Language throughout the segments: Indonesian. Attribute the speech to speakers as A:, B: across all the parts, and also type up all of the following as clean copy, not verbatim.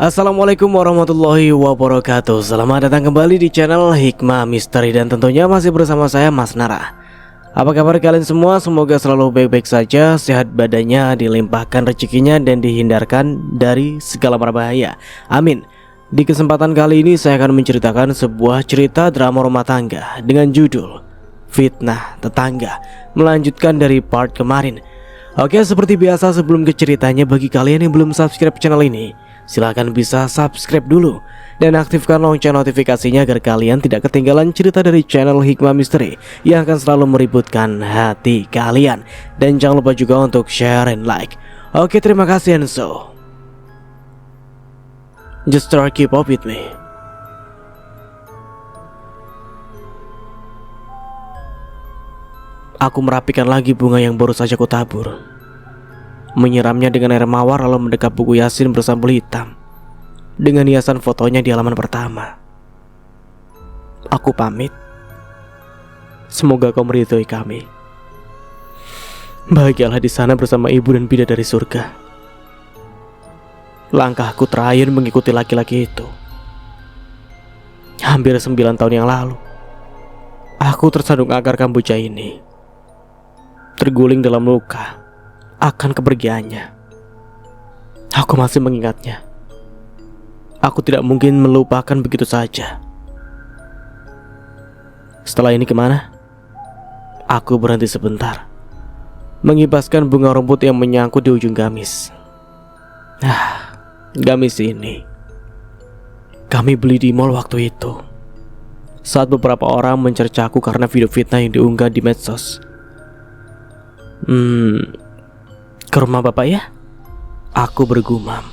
A: Assalamualaikum warahmatullahi wabarakatuh. Selamat datang kembali di channel Hikmah Misteri. Dan tentunya masih bersama saya Mas Nara. Apa kabar kalian semua? Semoga selalu baik-baik saja, sehat badannya, dilimpahkan rezekinya, dan dihindarkan dari segala bahaya. Amin. Di kesempatan kali ini saya akan menceritakan sebuah cerita drama rumah tangga dengan judul Fitnah Tetangga, melanjutkan dari part kemarin. Oke, seperti biasa sebelum ke ceritanya, bagi kalian yang belum subscribe channel ini, silahkan bisa subscribe dulu dan aktifkan lonceng notifikasinya agar kalian tidak ketinggalan cerita dari channel Hikmah Misteri yang akan selalu meributkan hati kalian. Dan jangan lupa juga untuk share and like. Oke, terima kasih, and so just start, keep up with me. Aku merapikan lagi bunga yang baru saja kutabur, menyiramnya dengan air mawar, lalu mendekap buku Yasin bersambul hitam dengan hiasan fotonya di halaman pertama. Aku pamit. Semoga kau meridhoi kami. Bahagialah di sana bersama ibu dan bidadari surga. Langkahku terakhir mengikuti laki-laki itu. Hampir 9 tahun yang lalu, aku tersandung akar kamboja ini, terguling dalam luka akan kepergiannya. Aku masih mengingatnya. Aku tidak mungkin melupakan begitu saja. Setelah ini kemana? Aku berhenti sebentar, mengibaskan bunga rumput yang menyangkut di ujung gamis. Gamis ini kami beli di mall waktu itu, saat beberapa orang mencercaku karena video fitnah yang diunggah di medsos. Ke rumah bapak ya? Aku bergumam.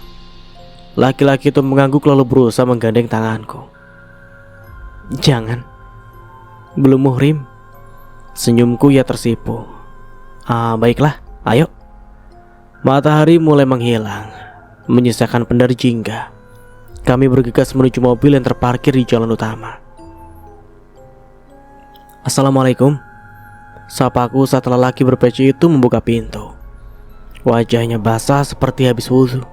A: Laki-laki itu mengangguk lalu berusaha menggandeng tanganku. Jangan, belum muhrim. Senyumku ya tersipu. Baiklah, ayo. Matahari mulai menghilang, menyisakan pendar jingga. Kami bergegas menuju mobil yang terparkir di jalan utama. Assalamualaikum, sapaku saat lelaki berpeci itu membuka pintu. Wajahnya basah seperti habis wudhu.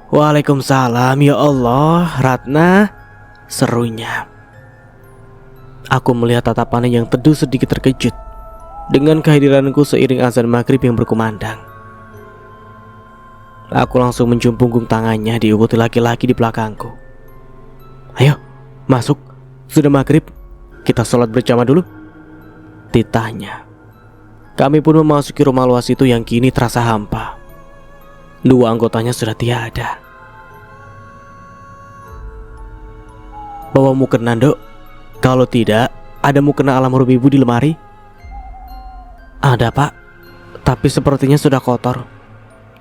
A: Waalaikumsalam, ya Allah, Ratna, serunya. Aku melihat tatapannya yang teduh sedikit terkejut dengan kehadiranku seiring azan maghrib yang berkumandang. Aku langsung mencium punggung tangannya diikuti laki-laki di belakangku. Ayo, masuk, sudah maghrib, kita sholat berjamaah dulu, titahnya. Kami pun memasuki rumah luas itu yang kini terasa hampa. 2 anggotanya sudah tiada. Bawa mukena, Dok? Kalau tidak, ada mukena almarhum ibu di lemari? Ada, Pak, tapi sepertinya sudah kotor.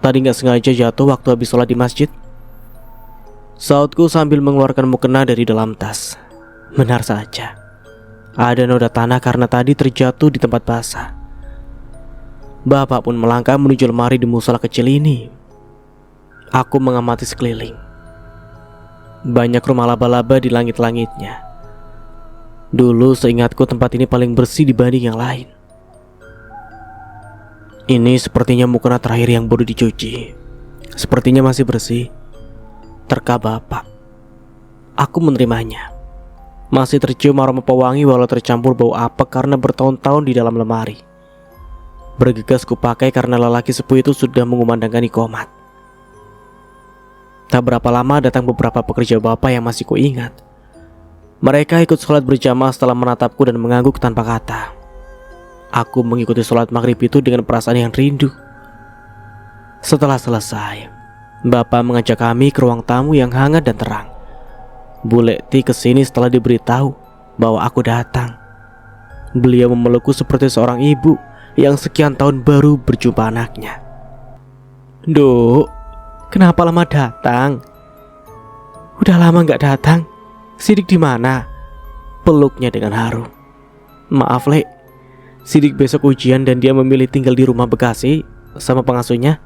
A: Tadi gak sengaja jatuh waktu habis sholat di masjid, sautku sambil mengeluarkan mukena dari dalam tas. Benar saja, ada noda tanah karena tadi terjatuh di tempat basah. Bapak pun melangkah menuju lemari di musola kecil ini. Aku mengamati sekeliling. Banyak rumah laba-laba di langit-langitnya. Dulu seingatku tempat ini paling bersih dibanding yang lain. Ini sepertinya mukena terakhir yang baru dicuci. Sepertinya masih bersih. Terka Bapak. Aku menerimanya. Masih tercium aroma pewangi walau tercampur bau apek karena bertahun-tahun di dalam lemari. Bergegas kupakai karena lelaki sepuh itu sudah mengumandangkan iqomat. Tak berapa lama datang beberapa pekerja bapak yang masih kuingat. Mereka ikut sholat berjamaah setelah menatapku dan mengangguk tanpa kata. Aku mengikuti sholat maghrib itu dengan perasaan yang rindu. Setelah selesai, bapak mengajak kami ke ruang tamu yang hangat dan terang. Bu Lekti kesini setelah diberitahu bahwa aku datang. Beliau memelukku seperti seorang ibu yang sekian tahun baru berjumpa anaknya. Duk, kenapa lama datang? Udah lama gak datang. Sidik di mana? Peluknya dengan haru. Maaf, Lek, Sidik besok ujian dan dia memilih tinggal di rumah Bekasi sama pengasuhnya.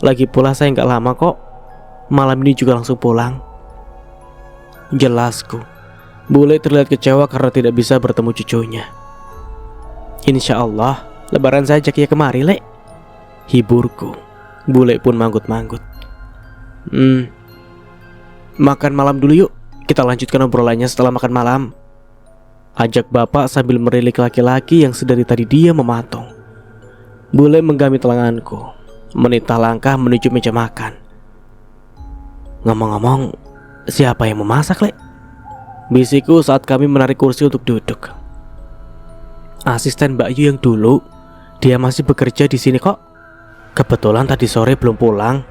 A: Lagi pula saya gak lama kok. Malam ini juga langsung pulang. Jelasku. Bule terlihat kecewa karena tidak bisa bertemu cucunya. Insya Allah lebaran saja ya kemari, Lek, hiburku. Bule pun manggut-manggut. Makan malam dulu yuk. Kita lanjutkan obrolannya setelah makan malam, ajak bapak sambil merilik laki-laki yang sedari tadi dia mematung. Bule menggami lenganku, menitah langkah menuju meja makan. Ngomong-ngomong, siapa yang memasak, Lek? Bisikku saat kami menarik kursi untuk duduk. Asisten Mbak Yu yang dulu, dia masih bekerja di sini kok. Kebetulan tadi sore belum pulang,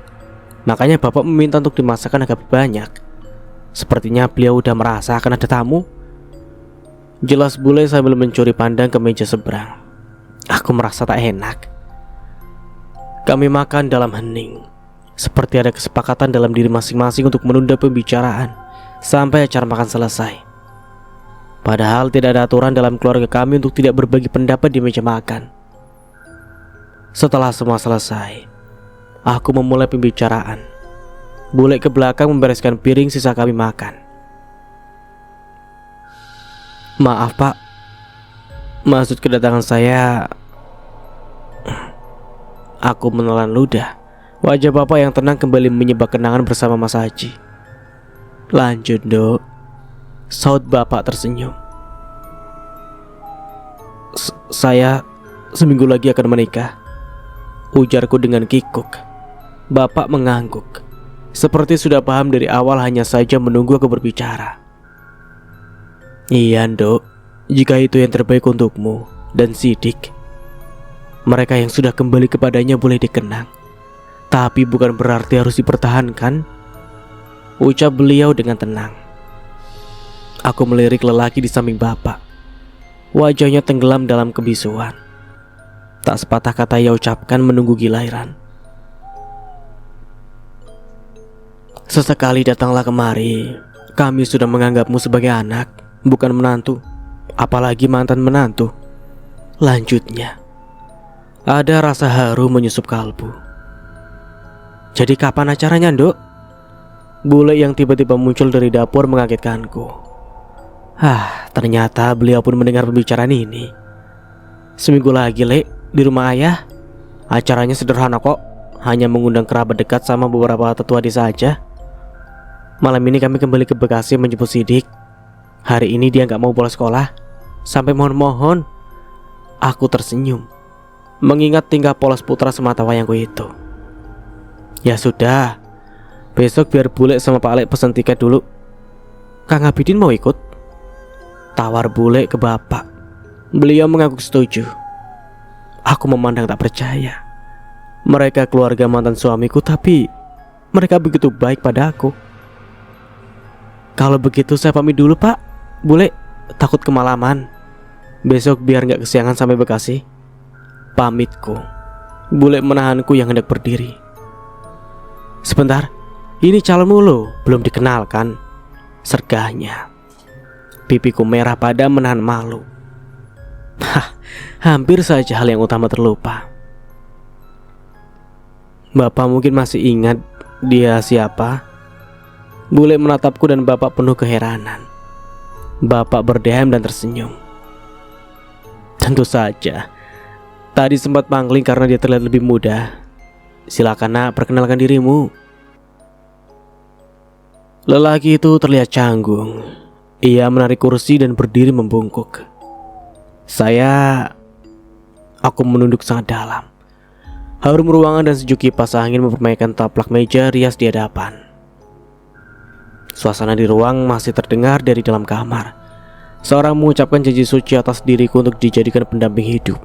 A: makanya bapak meminta untuk dimasakkan agak banyak. Sepertinya beliau udah merasa akan ada tamu. Jelas bule sambil mencuri pandang ke meja seberang. Aku merasa tak enak. Kami makan dalam hening, seperti ada kesepakatan dalam diri masing-masing untuk menunda pembicaraan sampai acara makan selesai. Padahal tidak ada aturan dalam keluarga kami untuk tidak berbagi pendapat di meja makan. Setelah semua selesai, aku memulai pembicaraan. Bule ke belakang membereskan piring sisa kami makan. Maaf pak, maksud kedatangan saya. Aku menelan ludah. Wajah bapak yang tenang kembali menyibak kenangan bersama Mas Haji. Lanjut dok, saut bapak tersenyum. Saya seminggu lagi akan menikah, ujarku dengan kikuk. Bapak mengangguk, seperti sudah paham dari awal, hanya saja menunggu aku berbicara. Iya dok, jika itu yang terbaik untukmu dan Sidik. Mereka yang sudah kembali kepadanya boleh dikenang, tapi bukan berarti harus dipertahankan, ucap beliau dengan tenang. Aku melirik lelaki di samping bapak. Wajahnya tenggelam dalam kebisuan. Tak sepatah kata ia ucapkan menunggu giliran. Sesekali datanglah kemari. Kami sudah menganggapmu sebagai anak, bukan menantu, apalagi mantan menantu. Lanjutnya, ada rasa haru menyusup kalbu. Jadi kapan acaranya, Nduk? Bule yang tiba-tiba muncul dari dapur mengagetkanku. Ternyata beliau pun mendengar pembicaraan ini. Seminggu lagi, Lek, di rumah ayah. Acaranya sederhana kok, hanya mengundang kerabat dekat sama beberapa tetua desa saja. Malam ini kami kembali ke Bekasi menjemput Sidik. Hari ini dia gak mau bolos sekolah, sampai mohon-mohon. Aku tersenyum, mengingat tingkah polos putra semata wayangku itu. Ya sudah, besok biar bule sama Pak Alek pesen tiket dulu. Kang Abidin mau ikut? Tawar bule ke bapak. Beliau mengaku setuju. Aku memandang tak percaya. Mereka keluarga mantan suamiku, tapi mereka begitu baik pada aku. Kalau begitu saya pamit dulu pak. Bule, takut kemalaman. Besok biar gak kesiangan sampai Bekasi. Pamitku. Bule menahanku yang hendak berdiri. Sebentar, ini calonmu lo, belum dikenalkan. Sergahnya. Pipiku merah padam menahan malu. Hampir saja hal yang utama terlupa. Bapak mungkin masih ingat dia siapa? Bule menatapku dan bapak penuh keheranan. Bapak berdiam dan tersenyum. Tentu saja. Tadi sempat pangling karena dia terlihat lebih muda. Silakan nak, perkenalkan dirimu. Lelaki itu terlihat canggung. Ia menarik kursi dan berdiri membungkuk. Aku menunduk sangat dalam. Harum ruangan dan sejuk kipas angin mempermainkan taplak meja rias di hadapan. Suasana di ruang masih terdengar dari dalam kamar. Seorang mengucapkan janji suci atas diriku untuk dijadikan pendamping hidup.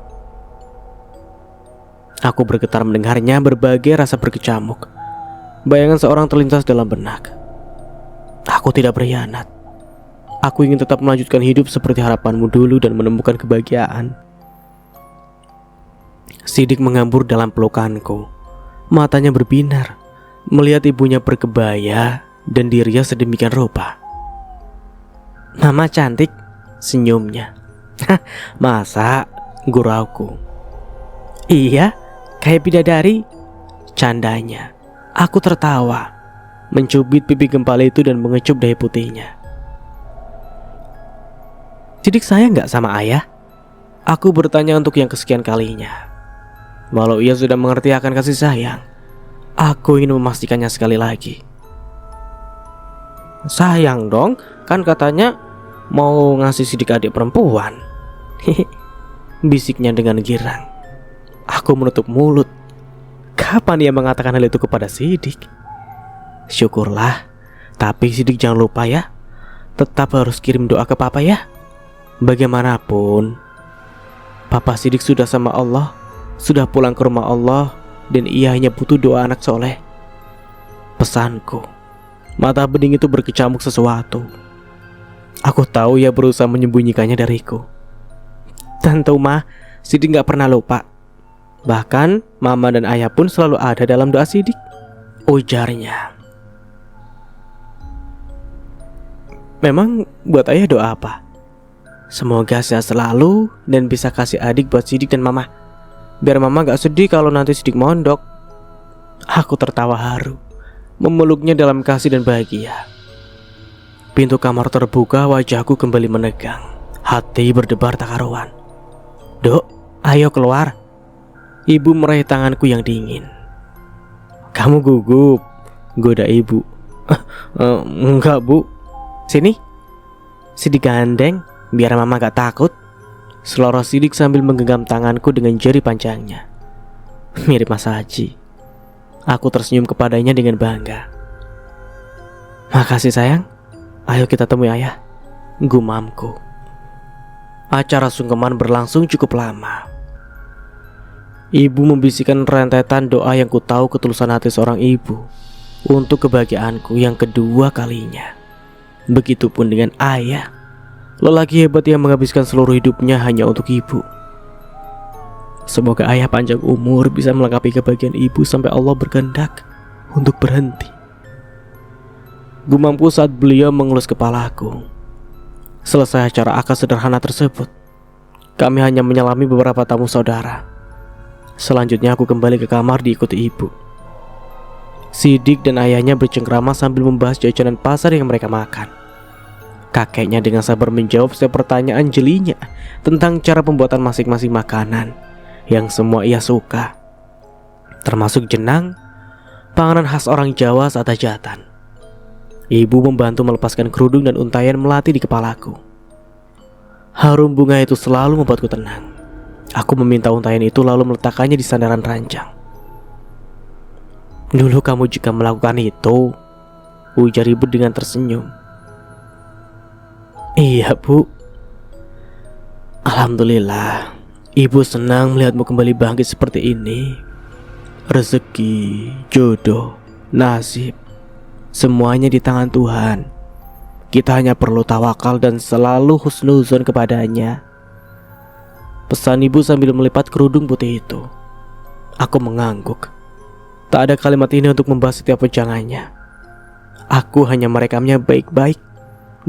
A: Aku bergetar mendengarnya, berbagai rasa berkecamuk. Bayangan seorang terlintas dalam benak. Aku tidak berkhianat. Aku ingin tetap melanjutkan hidup seperti harapanmu dulu dan menemukan kebahagiaan. Sidik mengambur dalam pelukanku. Matanya berbinar melihat ibunya berkebaya dan dirinya sedemikian rupa. Mama cantik, senyumnya. Masa, gurauku. Iya, kayak bidadari, candanya. Aku tertawa, mencubit pipi gempal itu dan mengecup dahi putihnya. Sidik sayang gak sama ayah? Aku bertanya untuk yang kesekian kalinya. Walau ia sudah mengerti akan kasih sayang, aku ingin memastikannya sekali lagi. Sayang dong, kan katanya mau ngasih Sidik adik perempuan. Bisiknya dengan girang. Aku menutup mulut. Kapan ia mengatakan hal itu kepada Sidik? Syukurlah. Tapi Sidik jangan lupa ya, tetap harus kirim doa ke papa ya. Bagaimanapun papa Sidik sudah sama Allah, sudah pulang ke rumah Allah, dan ia hanya butuh doa anak soleh. Pesanku, mata bening itu berkecamuk sesuatu. Aku tahu ia berusaha menyembunyikannya dariku. Tentu mah, Sidik gak pernah lupa. Bahkan mama dan ayah pun selalu ada dalam doa Sidik, ujarnya. Memang buat ayah doa apa? Semoga sehat selalu dan bisa kasih adik buat Sidik dan mama, biar mama gak sedih kalau nanti Sidik mondok. Aku tertawa haru, memeluknya dalam kasih dan bahagia. Pintu kamar terbuka, wajahku kembali menegang, hati berdebar tak karuan. Dok, ayo keluar. Ibu meraih tanganku yang dingin. Kamu gugup, goda ibu. Enggak bu. Sini, Sidik gandeng, biar mama gak takut. Seloroh Sidik sambil menggenggam tanganku dengan jari panjangnya. Mirip Mas Haji. Aku tersenyum kepadanya dengan bangga. Makasih sayang. Ayo kita temui ayah, gumamku. Acara sungkeman berlangsung cukup lama. Ibu membisikkan rentetan doa yang ku tahu ketulusan hati seorang ibu untuk kebahagiaanku yang kedua kalinya. Begitupun dengan ayah, lelaki hebat yang menghabiskan seluruh hidupnya hanya untuk ibu. Semoga ayah panjang umur bisa melengkapi kebahagiaan ibu sampai Allah berkehendak untuk berhenti. Gumamku saat beliau mengelus kepalaku. Selesai acara akad sederhana tersebut, kami hanya menyalami beberapa tamu saudara. Selanjutnya aku kembali ke kamar diikuti ibu. Sidik dan ayahnya bercengkrama sambil membahas jajanan pasar yang mereka makan. Kakeknya dengan sabar menjawab setiap pertanyaan jelinya tentang cara pembuatan masing-masing makanan yang semua ia suka, termasuk jenang, panganan khas orang Jawa saat hajatan. Ibu membantu melepaskan kerudung dan untayan melati di kepalaku. Harum bunga itu selalu membuatku tenang. Aku meminta untayan itu lalu meletakkannya di sandaran ranjang. Dulu kamu juga melakukan itu, ujar ibu dengan tersenyum. Iya bu. Alhamdulillah, ibu senang melihatmu kembali bangkit seperti ini. Rezeki, jodoh, nasib, semuanya di tangan Tuhan. Kita hanya perlu tawakal dan selalu husnuzon kepadanya, pesan ibu sambil melipat kerudung putih itu. Aku mengangguk. Tak ada kalimat ini untuk membahas setiap wejangannya. Aku hanya merekamnya baik-baik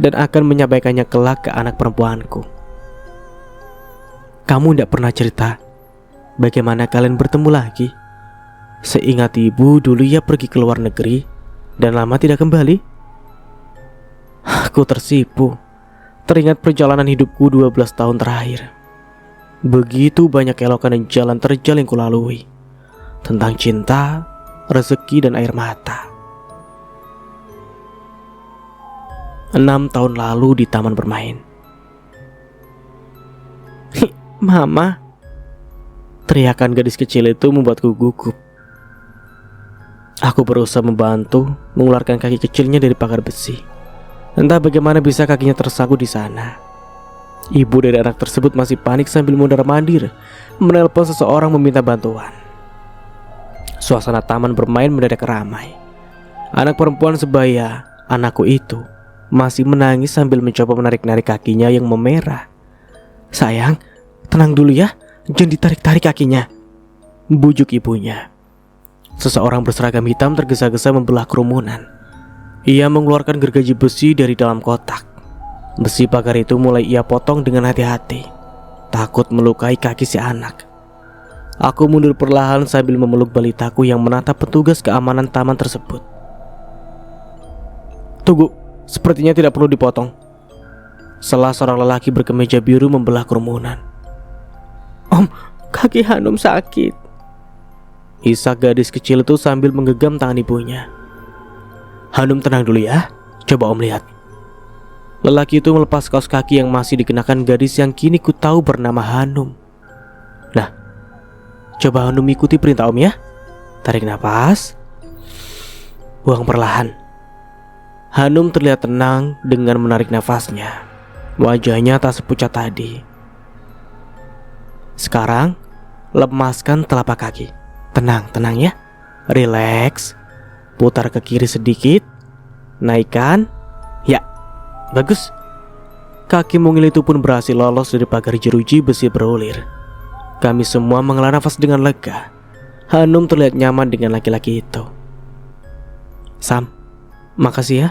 A: dan akan menyampaikannya kelak ke anak perempuanku. Kamu tidak pernah cerita bagaimana kalian bertemu lagi? Seingat ibu, dulu ia pergi ke luar negeri dan lama tidak kembali. Aku tersipu. Teringat perjalanan hidupku 12 tahun terakhir. Begitu banyak kelokan dan jalan terjal yang kulalui, tentang cinta, rezeki, dan air mata. 6 tahun lalu di taman bermain. Mama, teriakan gadis kecil itu membuatku gugup. Aku berusaha membantu mengeluarkan kaki kecilnya dari pagar besi. Entah bagaimana bisa kakinya tersangkut di sana. Ibu dari anak tersebut masih panik sambil mondar-mandir menelpon seseorang meminta bantuan. Suasana taman bermain mendadak ramai. Anak perempuan sebaya anakku itu masih menangis sambil mencoba menarik-narik kakinya yang memerah. Sayang, tenang dulu ya, jangan ditarik-tarik kakinya, bujuk ibunya. Seseorang berseragam hitam tergesa-gesa membelah kerumunan. Ia mengeluarkan gergaji besi dari dalam kotak. Besi pagar itu mulai ia potong dengan hati-hati, takut melukai kaki si anak. Aku mundur perlahan sambil memeluk balitaku yang menatap petugas keamanan taman tersebut. Tunggu, sepertinya tidak perlu dipotong. Salah seorang lelaki berkemeja biru membelah kerumunan. Om, kaki Hanum sakit, isak gadis kecil itu sambil menggenggam tangan ibunya. Hanum tenang dulu ya, Coba Om lihat. Lelaki itu melepas kaos kaki yang masih dikenakan gadis yang kini ku tahu bernama Hanum. Nah, coba Hanum ikuti perintah Om ya. Tarik nafas, buang perlahan. Hanum terlihat tenang dengan menarik nafasnya. Wajahnya tak sepucat tadi. Sekarang, lepaskan telapak kaki. Tenang ya. Relax. Putar ke kiri sedikit. Naikkan. Ya, bagus. Kaki mungil itu pun berhasil lolos dari pagar jeruji besi berulir. Kami semua menghela nafas dengan lega. Hanum terlihat nyaman dengan laki-laki itu. Sam, makasih ya,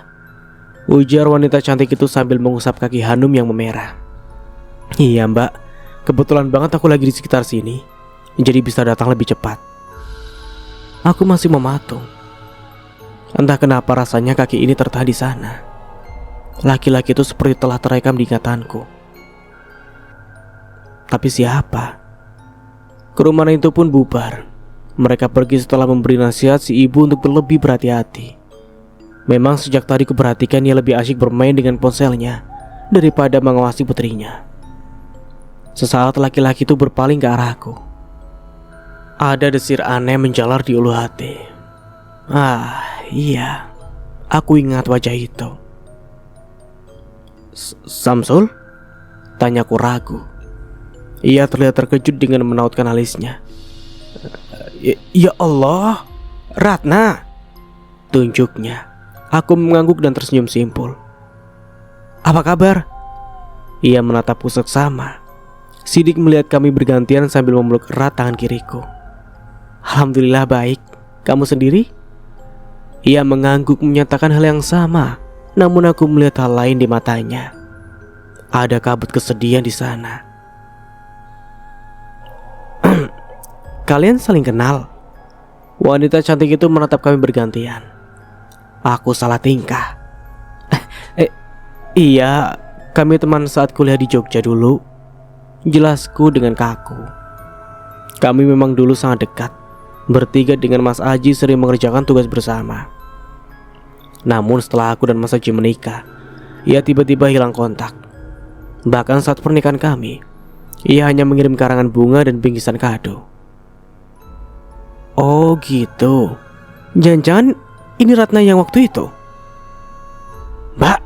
A: ujar wanita cantik itu sambil mengusap kaki Hanum yang memerah. Iya mbak, kebetulan banget aku lagi di sekitar sini, jadi bisa datang lebih cepat. Aku masih mematung. Entah kenapa rasanya kaki ini tertahan di sana. Laki-laki itu seperti telah terekam di ingatanku. Tapi siapa? Kerumunan itu pun bubar. Mereka pergi setelah memberi nasihat si ibu untuk lebih berhati-hati. Memang sejak tadi kuperhatikan ia lebih asyik bermain dengan ponselnya daripada mengawasi putrinya. Sesaat laki-laki itu berpaling ke arahku. Ada desir aneh menjalar di ulu hati. Ah, iya. Aku ingat wajah itu. Samsul? Tanyaku ragu. Ia terlihat terkejut dengan menautkan alisnya. Ya Allah, Ratna, tunjuknya. Aku mengangguk dan tersenyum simpul. Apa kabar? Ia menatapku seksama. Sidik melihat kami bergantian sambil memeluk erat tangan kiriku. Alhamdulillah baik. Kamu sendiri? Ia mengangguk menyatakan hal yang sama. Namun aku melihat hal lain di matanya. Ada kabut kesedihan di sana. Kalian saling kenal? Wanita cantik itu menatap kami bergantian. Aku salah tingkah. Iya, kami teman saat kuliah di Jogja dulu. Jelasku dengan kaku. Kami memang dulu sangat dekat. Bertiga dengan Mas Aji sering mengerjakan tugas bersama. Namun setelah aku dan Mas Aji menikah, ia tiba-tiba hilang kontak. Bahkan saat pernikahan kami, ia hanya mengirim karangan bunga dan bingkisan kado. Oh gitu. Jangan-jangan ini Ratna yang waktu itu? Mbak,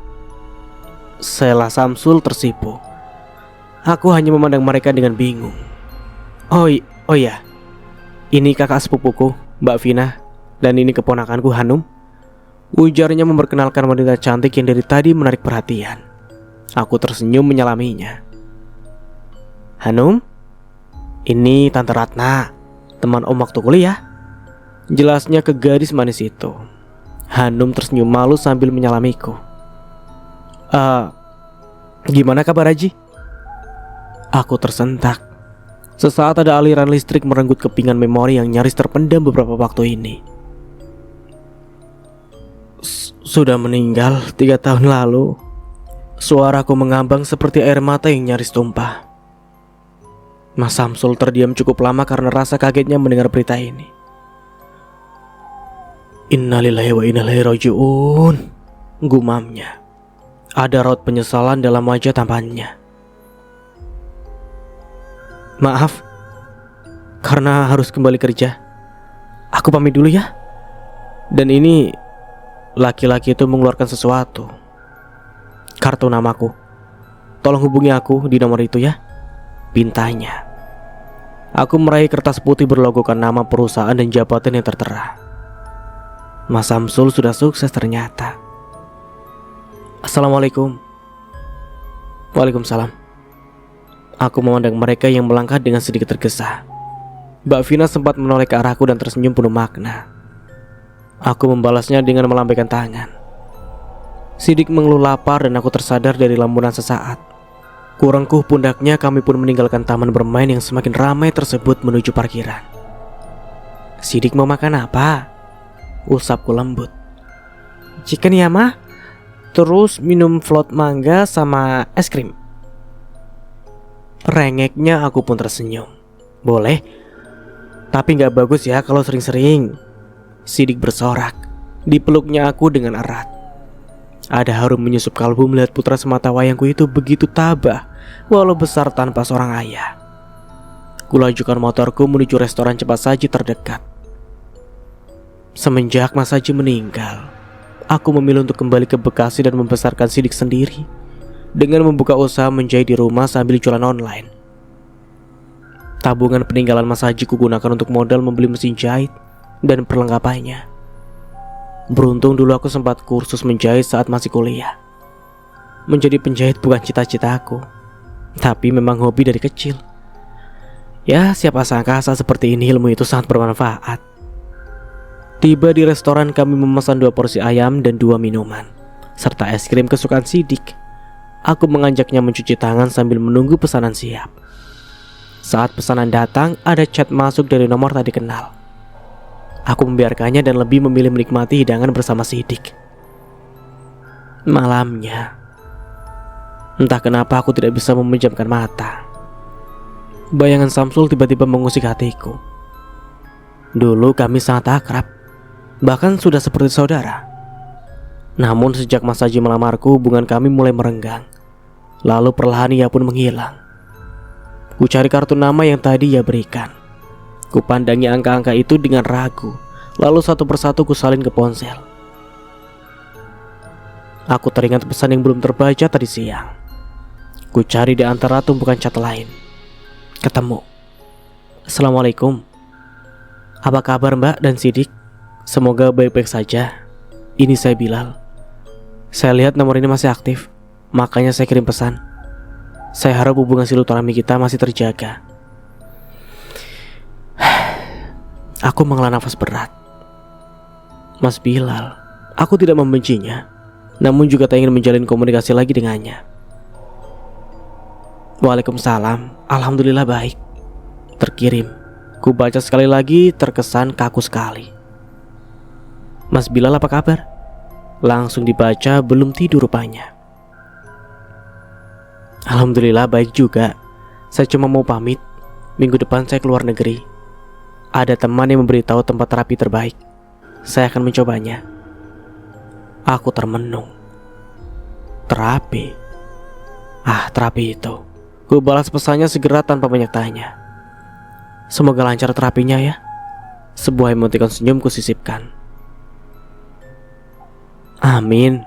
A: Sela Samsul tersipu. Aku hanya memandang mereka dengan bingung. Oh iya, ini kakak sepupuku, Mbak Vina. Dan ini keponakanku Hanum. Ujarnya memperkenalkan wanita cantik yang dari tadi menarik perhatian. Aku tersenyum menyalaminya. Hanum, ini Tante Ratna, teman om waktu kuliah. Jelasnya ke gadis manis itu. Hanum tersenyum malu sambil menyalamiku. Gimana kabar Haji? Aku tersentak. Sesaat ada aliran listrik merenggut kepingan memori yang nyaris terpendam beberapa waktu ini. Sudah meninggal 3 tahun lalu. Suaraku mengambang seperti air mata yang nyaris tumpah. Mas Samsul terdiam cukup lama karena rasa kagetnya mendengar berita ini. Innalillahi wa inna ilaihi raji'un, gumamnya. Ada raut penyesalan dalam wajah tampannya. Maaf, karena harus kembali kerja. Aku pamit dulu ya. Dan ini, laki-laki itu mengeluarkan sesuatu. Kartu namaku. Tolong hubungi aku di nomor itu ya, pintanya. Aku meraih kertas putih berlogokan nama perusahaan dan jabatan yang tertera. Mas Samsul sudah sukses ternyata. Assalamualaikum. Waalaikumsalam. Aku memandang mereka yang melangkah dengan sedikit tergesa. Mbak Vina sempat menoleh ke arahku dan tersenyum penuh makna. Aku membalasnya dengan melambaikan tangan. Sidik mengeluh lapar dan aku tersadar dari lambunan sesaat. Kurangkuh pundaknya, kami pun meninggalkan taman bermain yang semakin ramai tersebut menuju parkiran. Sidik mau makan apa? Usapku lembut. Chicken ya mah. Terus minum float mangga sama es krim. Rengeknya aku pun tersenyum. Boleh, tapi gak bagus ya kalau sering-sering. Sidik bersorak. Dipeluknya aku dengan erat. Ada harum menyusup kalbu melihat putra sematawayangku itu begitu tabah, walau besar tanpa seorang ayah. Kulajukan motorku menuju restoran cepat saji terdekat. Semenjak Mas Haji meninggal, aku memilih untuk kembali ke Bekasi dan membesarkan Sidik sendiri dengan membuka usaha menjahit di rumah sambil jualan online. Tabungan peninggalan Mas Haji kugunakan untuk modal membeli mesin jahit dan perlengkapannya. Beruntung dulu aku sempat kursus menjahit saat masih kuliah. Menjadi penjahit bukan cita-citaku, tapi memang hobi dari kecil. Ya, siapa sangka saat seperti ini ilmu itu sangat bermanfaat. Tiba di restoran, kami memesan 2 porsi ayam dan 2 minuman, serta es krim kesukaan Sidik. Aku mengajaknya mencuci tangan sambil menunggu pesanan siap. Saat pesanan datang, ada chat masuk dari nomor tak dikenal. Aku membiarkannya dan lebih memilih menikmati hidangan bersama Sidik. Malamnya, entah kenapa aku tidak bisa memejamkan mata. Bayangan Samsul tiba-tiba mengusik hatiku. Dulu kami sangat akrab, bahkan sudah seperti saudara. Namun sejak Mas Haji melamarku, hubungan kami mulai merenggang. Lalu perlahan ia pun menghilang. Ku cari kartu nama yang tadi ia berikan. Ku pandangi angka-angka itu dengan ragu. Lalu satu persatu ku salin ke ponsel. Aku teringat pesan yang belum terbaca tadi siang. Ku cari di antara tumpukan cat lain. Ketemu. Assalamualaikum. Apa kabar Mbak dan Sidik? Semoga baik-baik saja. Ini saya Bilal. Saya lihat nomor ini masih aktif, makanya saya kirim pesan. Saya harap hubungan silaturahmi kita masih terjaga. Aku menghela nafas berat. Mas Bilal, aku tidak membencinya, namun juga tak ingin menjalin komunikasi lagi dengannya. Waalaikumsalam. Alhamdulillah baik. Terkirim. Ku baca sekali lagi, terkesan kaku sekali. Mas Bilal apa kabar? Langsung dibaca, belum tidur rupanya. Alhamdulillah baik juga. Saya cuma mau pamit. Minggu depan saya keluar negeri. Ada teman yang memberitahu tempat terapi terbaik. Saya akan mencobanya. Aku termenung. Terapi? Terapi itu. Ku balas pesannya segera tanpa banyak tanya. Semoga lancar terapinya ya. Sebuah emotikon senyum ku sisipkan. Amin.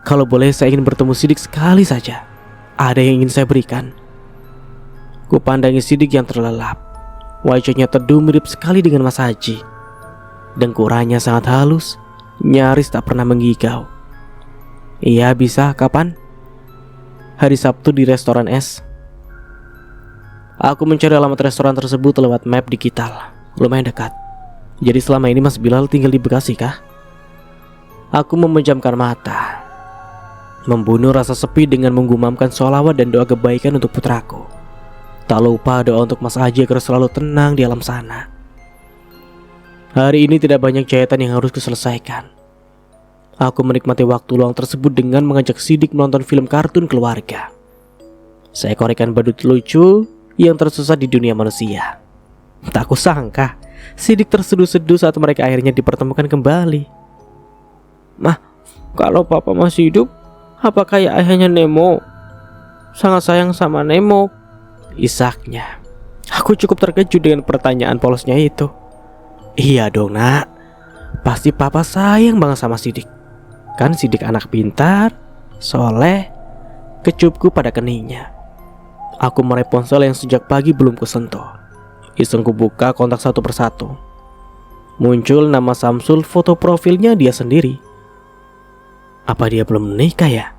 A: Kalau boleh saya ingin bertemu Sidik sekali saja. Ada yang ingin saya berikan. Ku pandangi Sidik yang terlelap. Wajahnya teduh mirip sekali dengan Mas Haji. Dengkurannya sangat halus, nyaris tak pernah menggigau. Iya bisa, kapan? Hari Sabtu di restoran es. Aku mencari alamat restoran tersebut lewat map digital. Lumayan dekat. Jadi selama ini Mas Bilal tinggal di Bekasi kah? Aku memejamkan mata, membunuh rasa sepi dengan menggumamkan sholawat dan doa kebaikan untuk putraku. Tak lupa doa untuk Mas Haji agar selalu tenang di alam sana. Hari ini tidak banyak jahitan yang harus kuselesaikan. Aku menikmati waktu luang tersebut dengan mengajak Sidik menonton film kartun keluarga. Seekor ikan badut lucu yang tersesat di dunia manusia. Tak kusangka Sidik terseduh-seduh saat mereka akhirnya dipertemukan kembali. Mah, kalau papa masih hidup, apa kayak ayahnya Nemo? Sangat sayang sama Nemo, isaknya. Aku cukup terkejut dengan pertanyaan polosnya itu. Iya dong nak, pasti papa sayang banget sama Sidik. Kan Sidik anak pintar, soleh. Kecupku pada keningnya. Aku meraih ponsel yang sejak pagi belum kusentuh. Iseng ku buka kontak satu persatu. Muncul nama Samsul, foto profilnya dia sendiri. Apa dia belum menikah ya?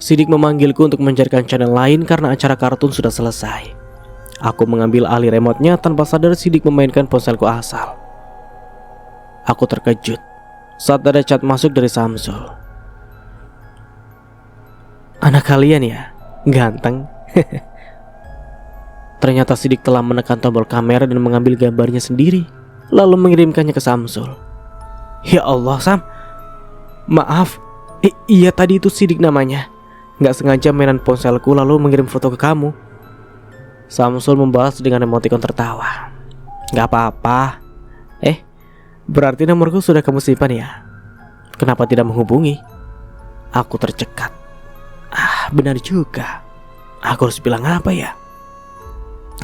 A: Sidik memanggilku untuk mencarikan channel lain karena acara kartun sudah selesai. Aku mengambil alih remote-nya tanpa sadar Sidik memainkan ponselku asal. Aku terkejut saat ada chat masuk dari Samsul. Anak kalian ya? Ganteng. Ternyata Sidik telah menekan tombol kamera dan mengambil gambarnya sendiri, lalu mengirimkannya ke Samsul. Ya Allah Sam, maaf. Iya tadi itu Sidik namanya. Gak sengaja mainan ponselku lalu mengirim foto ke kamu. Samsul membalas dengan emotikon tertawa. Gak apa-apa. Berarti nomorku sudah kamu simpan ya? kenapa tidak menghubungi? Aku tercekat. Benar juga. Aku harus bilang apa ya?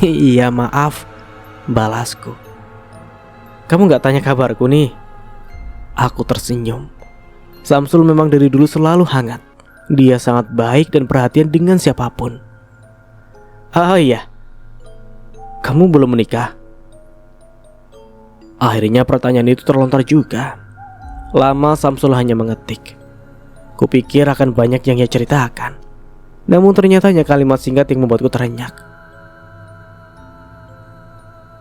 A: Iya maaf, balasku. Kamu gak tanya kabarku nih? Aku tersenyum. Samsul memang dari dulu selalu hangat. Dia sangat baik dan perhatian dengan siapapun. Iya, kamu belum menikah? Akhirnya pertanyaan itu terlontar juga. Lama Samsul hanya mengetik. Kupikir akan banyak yang ia ceritakan, namun ternyata hanya kalimat singkat yang membuatku terenyak.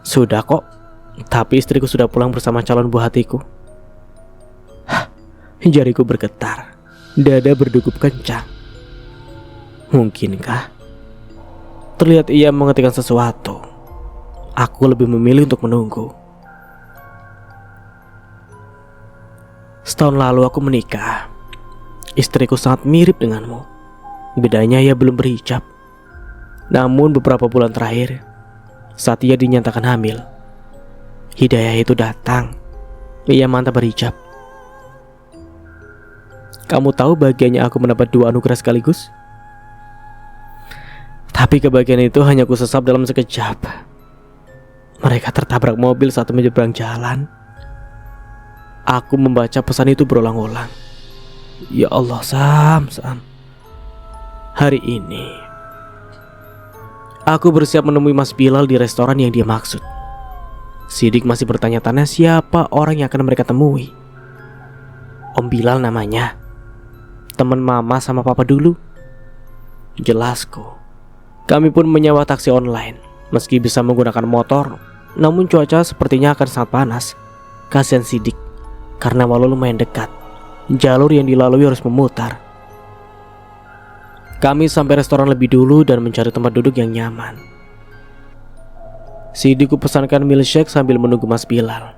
A: Sudah kok, tapi istriku sudah pulang bersama calon buah hatiku. Jariku bergetar, dada berdegup kencang. Mungkinkah? Terlihat ia mengetikkan sesuatu. Aku lebih memilih untuk menunggu. Setahun lalu aku menikah. Istriku sangat mirip denganmu. Bedanya ia belum berhijab. Namun beberapa bulan terakhir, saat ia dinyatakan hamil, hidayah itu datang. Ia mantap berhijab. Kamu tahu bahagianya aku mendapat 2 anugerah sekaligus? Tapi kebahagiaan itu hanya kusesap dalam sekejap. Mereka tertabrak mobil saat menyeberang jalan. Aku membaca pesan itu berulang-ulang. Ya Allah, Sam. Hari ini aku bersiap menemui Mas Bilal di restoran yang dia maksud. Sidik masih bertanya-tanya siapa orang yang akan mereka temui. Om Bilal namanya. Teman mama sama papa dulu. Jelasku. Kami pun menyewa taksi online. Meski bisa menggunakan motor, namun cuaca sepertinya akan sangat panas. Kasihan Sidik, karena walau lumayan dekat, jalur yang dilalui harus memutar. Kami sampai restoran lebih dulu dan mencari tempat duduk yang nyaman. Sidik pesankan milkshake sambil menunggu Mas Bilal.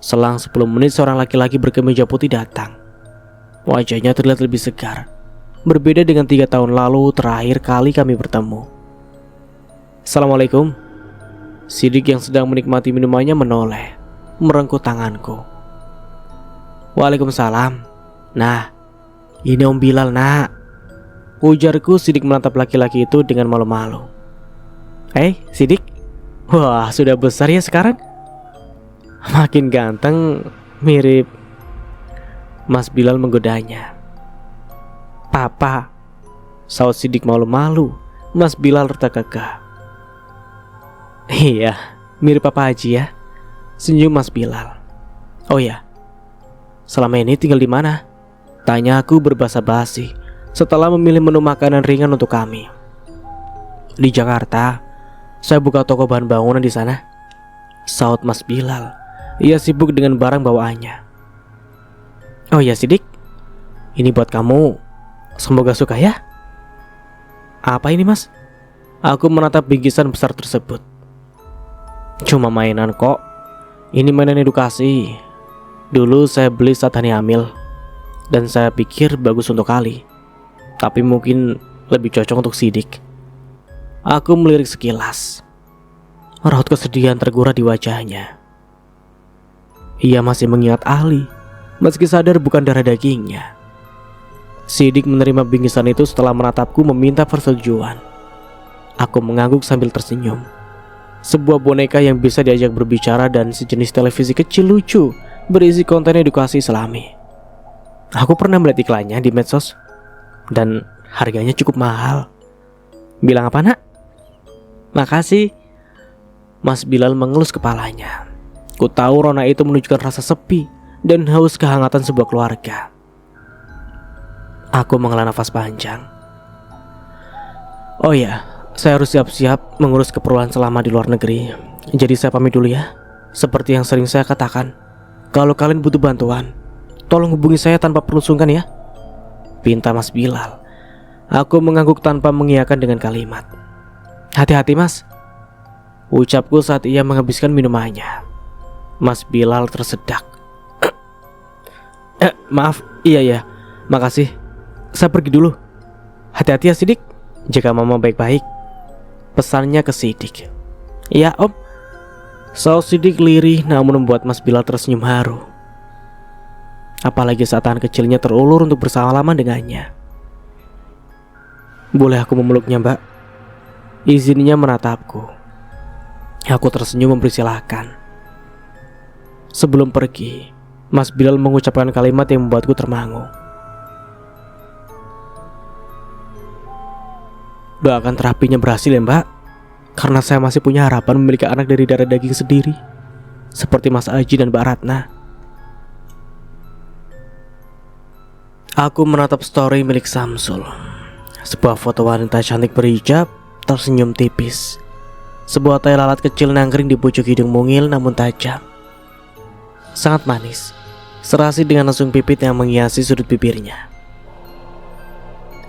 A: Selang 10 menit seorang laki-laki berkemeja putih datang. Wajahnya terlihat lebih segar, berbeda dengan 3 tahun lalu terakhir kali kami bertemu. Assalamualaikum. Sidik yang sedang menikmati minumannya menoleh, merengkuh tanganku. Waalaikumsalam. Nah, ini Om Bilal, nak. Ujarku. Sidik menatap laki-laki itu dengan malu-malu. Sidik. Wah, sudah besar ya sekarang. Makin ganteng, mirip. Mas Bilal menggodanya. Papa, saut Sidik malu-malu. Mas Bilal tergagah. Iya, mirip Papa Haji ya, senyum Mas Bilal. Oh ya, selama ini tinggal di mana? Tanya aku berbahasa basi setelah memilih menu makanan ringan untuk kami. Di Jakarta, saya buka toko bahan bangunan di sana, saut Mas Bilal. Ia sibuk dengan barang bawaannya. Oh ya Sidik, ini buat kamu. Semoga suka ya. Apa ini Mas? Aku menatap bingkisan besar tersebut. Cuma mainan kok. Ini mainan edukasi. Dulu saya beli saat Hani hamil, dan saya pikir bagus untuk Ali, tapi mungkin lebih cocok untuk Sidik. Aku melirik sekilas. Raut kesedihan tergurah di wajahnya. Ia masih mengingat Ali, meski sadar bukan darah dagingnya. Sidik menerima bingkisan itu setelah menatapku meminta persetujuan. Aku mengangguk sambil tersenyum. Sebuah boneka yang bisa diajak berbicara dan sejenis televisi kecil lucu berisi konten edukasi Islami. Aku pernah melihat iklannya di medsos dan harganya cukup mahal. Bilang apa nak? Makasih. Mas Bilal mengelus kepalanya. Ku tahu rona itu menunjukkan rasa sepi dan haus kehangatan sebuah keluarga. Aku menghela nafas panjang. Oh ya, saya harus siap-siap mengurus keperluan selama di luar negeri. Jadi saya pamit dulu ya. Seperti yang sering saya katakan, kalau kalian butuh bantuan, tolong hubungi saya tanpa perlu sungkan ya, pinta Mas Bilal. Aku mengangguk tanpa mengiyakan dengan kalimat. Hati-hati Mas, ucapku saat ia menghabiskan minumannya. Mas Bilal tersedak. Maaf, iya, makasih. Saya pergi dulu. Hati-hati ya Sidik, jaga mama baik-baik, pesannya ke Sidik. Iya om. Saut Sidik lirih namun membuat Mas Bilal tersenyum haru. apalagi saat tangan kecilnya terulur untuk bersalaman dengannya. "Boleh aku memeluknya, Mbak?" Izinnya menatapku. Aku tersenyum memberi silakan. Sebelum pergi, Mas Bilal mengucapkan kalimat yang membuatku termangu. "Doakan terapinya berhasil ya, Mbak. Karena saya masih punya harapan memiliki anak dari darah daging sendiri, seperti Mas Aji dan Mbak Ratna." Aku menatap story milik Samsul. Sebuah foto wanita cantik berhijab, tersenyum tipis. Sebuah tai lalat kecil nangkring di pucuk hidung mungil namun tajam. Sangat manis, serasi dengan lesung pipit yang menghiasi sudut bibirnya.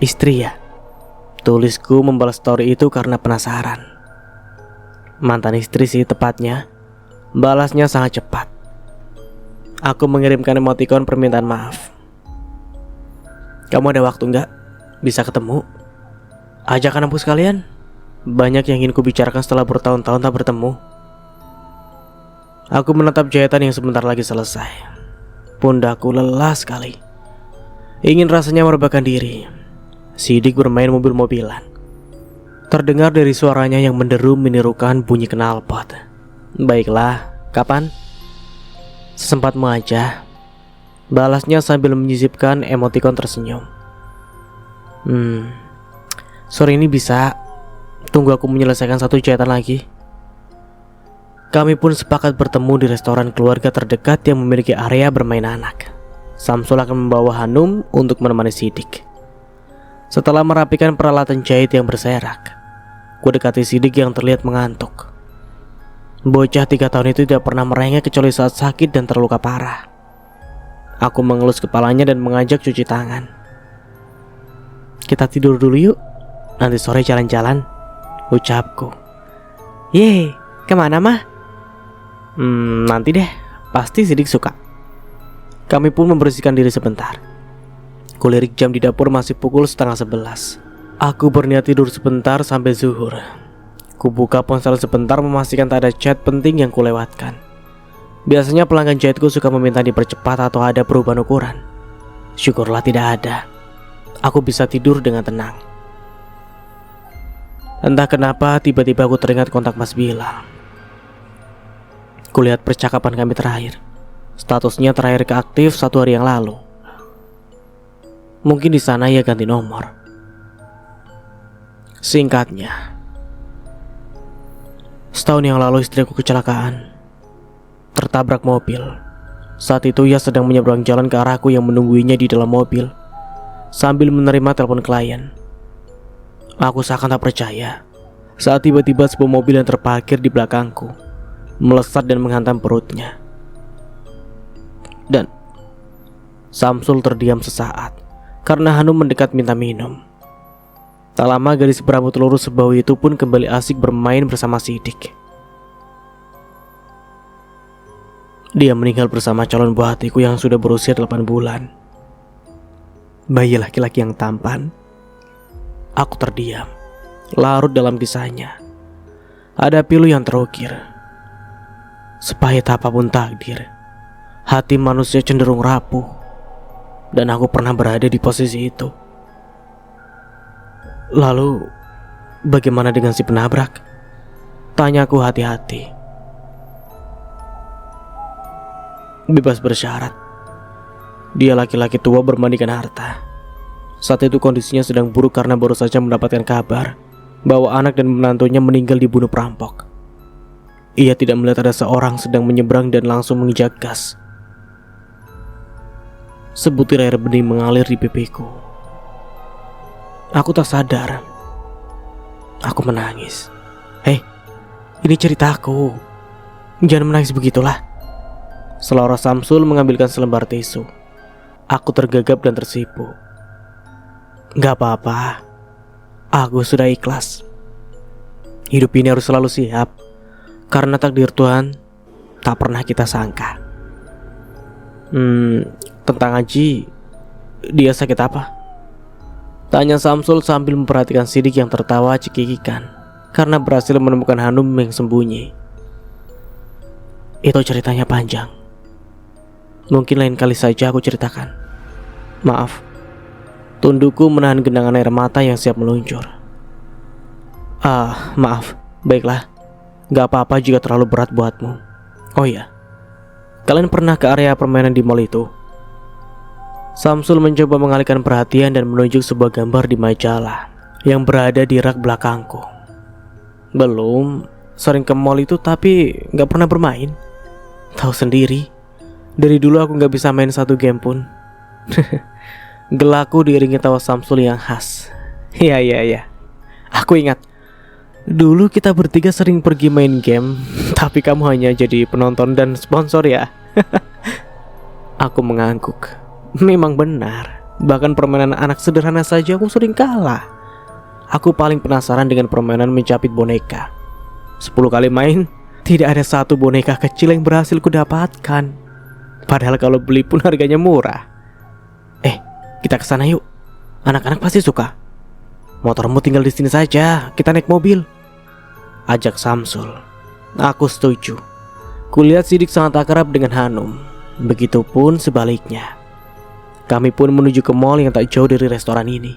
A: "Istri ya?" tulisku membalas story itu karena penasaran. "Mantan istri sih tepatnya." Balasnya sangat cepat. Aku mengirimkan emotikon permintaan maaf. "Kamu ada waktu nggak? Bisa ketemu? Ajak anakku sekalian. Banyak yang ingin kubicarakan setelah bertahun-tahun tak bertemu." Aku menatap jahitan yang sebentar lagi selesai. Pundakku lelah sekali. Ingin rasanya merebahkan diri. Sidik bermain mobil-mobilan. Terdengar dari suaranya yang menderu menirukan bunyi knalpot. "Baiklah, kapan?" "Sesempatmu aja," balasnya sambil menyisipkan emotikon tersenyum. Sore ini bisa. Tunggu aku menyelesaikan satu jahitan lagi." Kami pun sepakat bertemu di restoran keluarga terdekat yang memiliki area bermain anak. Samsul akan membawa Hanum untuk menemani Sidik. Setelah merapikan peralatan jahit yang berserak, ku dekati Sidik yang terlihat mengantuk. Bocah 3 tahun itu tidak pernah merengek kecuali saat sakit dan terluka parah. Aku mengelus kepalanya dan mengajak cuci tangan. "Kita tidur dulu yuk, nanti sore jalan-jalan," ucapku. "Yeay, kemana mah?" Nanti deh, pasti Sidik suka." Kami pun membersihkan diri sebentar. Kulirik jam di dapur masih pukul 10:30. Aku berniat tidur sebentar sampai zuhur. Kubuka ponsel sebentar memastikan tak ada chat penting yang kulewatkan. Biasanya pelanggan jahitku suka meminta dipercepat atau ada perubahan ukuran. Syukurlah tidak ada. Aku bisa tidur dengan tenang. Entah kenapa tiba-tiba aku teringat kontak Mas Bilal. Kulihat percakapan kami terakhir. Statusnya terakhir keaktif 1 hari yang lalu. Mungkin di sana ia ganti nomor. Singkatnya, setahun yang lalu istriku kecelakaan, tertabrak mobil. Saat itu ia sedang menyeberang jalan ke arahku yang menungguinya di dalam mobil sambil menerima telepon klien. Aku seakan tak percaya saat tiba-tiba sebuah mobil yang terparkir di belakangku melesat dan menghantam perutnya. Dan Samsul terdiam sesaat karena Hanum mendekat minta minum. Tak lama gadis berambut lurus sebau itu pun kembali asik bermain bersama Sidik. Dia meninggal bersama calon buah hatiku yang sudah berusia 8 bulan. Bayi laki-laki yang tampan. Aku terdiam, larut dalam kisahnya. Ada pilu yang terukir. Sepahit apapun takdir, hati manusia cenderung rapuh. Dan aku pernah berada di posisi itu. Lalu, bagaimana dengan si penabrak? Tanyaku hati-hati. Bebas bersyarat. Dia laki-laki tua bermandikan harta. Saat itu kondisinya sedang buruk karena baru saja mendapatkan kabar bahwa anak dan menantunya meninggal dibunuh perampok. Ia tidak melihat ada seorang sedang menyeberang dan langsung menginjak gas. Sebutir air bening mengalir di pipiku. Aku tak sadar. Aku menangis. "Hei, ini ceritaku. Jangan menangis begitulah." Selora Samsul mengambilkan selembar tisu. Aku tergagap dan tersipu. "Gak apa-apa. Aku sudah ikhlas. Hidup ini harus selalu siap. Karena takdir Tuhan tak pernah kita sangka." Tentang Aji, dia sakit apa?" tanya Samsul sambil memperhatikan Sidik yang tertawa cekikikan karena berhasil menemukan Hanum yang sembunyi. "Itu ceritanya panjang. Mungkin lain kali saja aku ceritakan. Maaf. Tundukku menahan genangan air mata yang siap meluncur. Maaf. Baiklah. Gak apa-apa jika terlalu berat buatmu. Oh iya, kalian pernah ke area permainan di mall itu? Samsul mencoba mengalihkan perhatian dan menunjuk sebuah gambar di majalah yang berada di rak belakangku. Belum, sering ke mall itu tapi gak pernah bermain. Tahu sendiri, dari dulu aku gak bisa main satu game pun. Gelaku diiringi tawa Samsul yang khas. Iya, aku ingat. Dulu kita bertiga sering pergi main game, tapi kamu hanya jadi penonton dan sponsor ya. Aku mengangguk. Memang benar. Bahkan permainan anak sederhana saja aku sering kalah. Aku paling penasaran dengan permainan mencapit boneka. 10 kali main, tidak ada satu boneka kecil yang berhasil kudapatkan. Padahal kalau beli pun harganya murah. Kita kesana yuk. Anak-anak pasti suka. Motormu tinggal di sini saja, kita naik mobil, ajak Samsul. Aku setuju. Kulihat Sidik sangat akrab dengan Hanum. Begitupun sebaliknya. Kami pun menuju ke mall yang tak jauh dari restoran ini.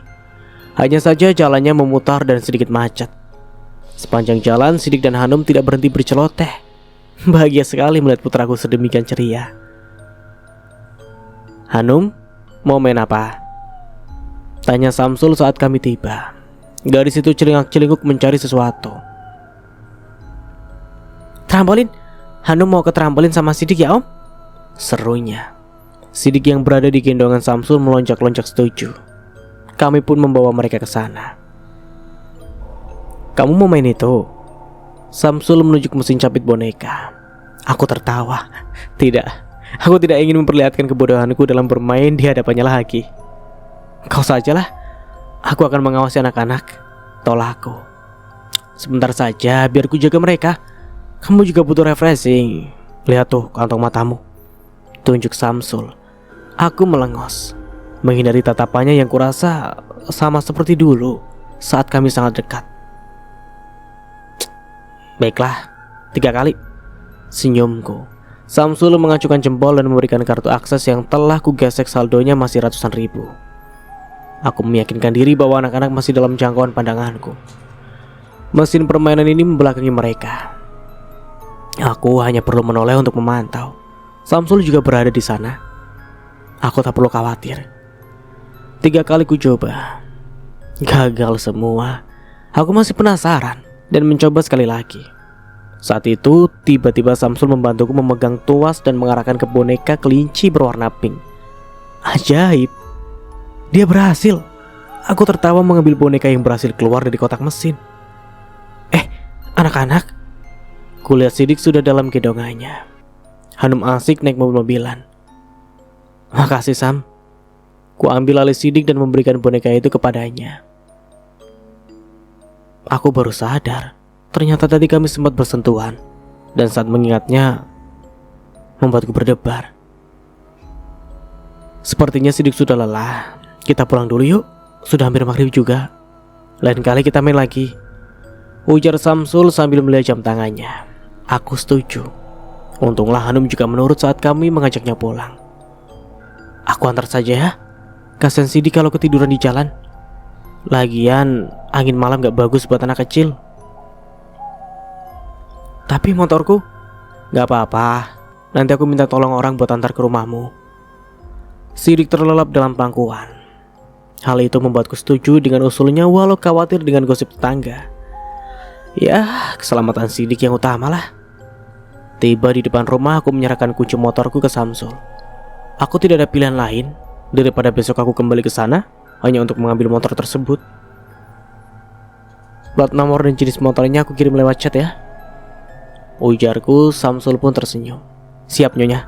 A: Hanya saja jalannya memutar dan sedikit macet. Sepanjang jalan Sidik dan Hanum tidak berhenti berceloteh. Bahagia sekali melihat putraku sedemikian ceria. Hanum, mau main apa? Tanya Samsul saat kami tiba. Gadis itu celingak-celinguk mencari sesuatu. Trampolin. Hanum mau ke trampolin sama Sidik ya om? Serunya. Sidik yang berada di gendongan Samsul melonjak-lonjak setuju. Kami pun membawa mereka ke sana. Kamu mau main itu? Samsul menunjuk mesin capit boneka. Aku tertawa. Tidak, aku tidak ingin memperlihatkan kebodohanku dalam bermain di hadapannya lagi. Kau sajalah. Aku akan mengawasi anak-anak. Tolakku. Sebentar saja biar ku jaga mereka. Kamu juga butuh refreshing. Lihat tuh kantong matamu, tunjuk Samsul. Aku melengos, menghindari tatapannya yang kurasa sama seperti dulu saat kami sangat dekat. Baiklah, 3 kali, senyumku. Samsul mengacukan jempol dan memberikan kartu akses yang telah kugesek saldonya masih ratusan ribu. Aku meyakinkan diri bahwa anak-anak masih dalam jangkauan pandanganku. Mesin permainan ini membelakangi mereka. Aku hanya perlu menoleh untuk memantau. Samsul juga berada di sana. Aku tak perlu khawatir. 3 kali ku coba, gagal semua. Aku masih penasaran dan mencoba sekali lagi. Saat itu tiba-tiba Samsul membantuku memegang tuas dan mengarahkan ke boneka kelinci berwarna pink. Ajaib, dia berhasil. Aku tertawa mengambil boneka yang berhasil keluar dari kotak mesin. Anak-anak, kulihat Sidik sudah dalam gendongannya. Hanum asik naik mobil-mobilan. Makasih Sam. Ku ambil alih Sidik dan memberikan boneka itu kepadanya. Aku baru sadar, ternyata tadi kami sempat bersentuhan, dan saat mengingatnya membuatku berdebar. Sepertinya Sidik sudah lelah. Kita pulang dulu yuk. Sudah hampir maghrib juga. Lain kali kita main lagi, ujar Samsul sambil melihat jam tangannya. Aku setuju. Untunglah Hanum juga menurut saat kami mengajaknya pulang. Aku antar saja ya. Kasian Sidik kalau ketiduran di jalan. Lagian angin malam gak bagus buat anak kecil. Tapi motorku? Gak apa-apa. Nanti aku minta tolong orang buat antar ke rumahmu. Sidik terlelap dalam pangkuan. Hal itu membuatku setuju dengan usulnya walau khawatir dengan gosip tetangga. Ya, keselamatan Sidik yang utama lah. Tiba di depan rumah, aku menyerahkan kunci motorku ke Samsul. Aku tidak ada pilihan lain daripada besok aku kembali ke sana hanya untuk mengambil motor tersebut. Plat nomor dan jenis motornya aku kirim lewat chat ya, ujarku. Samsul pun tersenyum. Siap nyonya,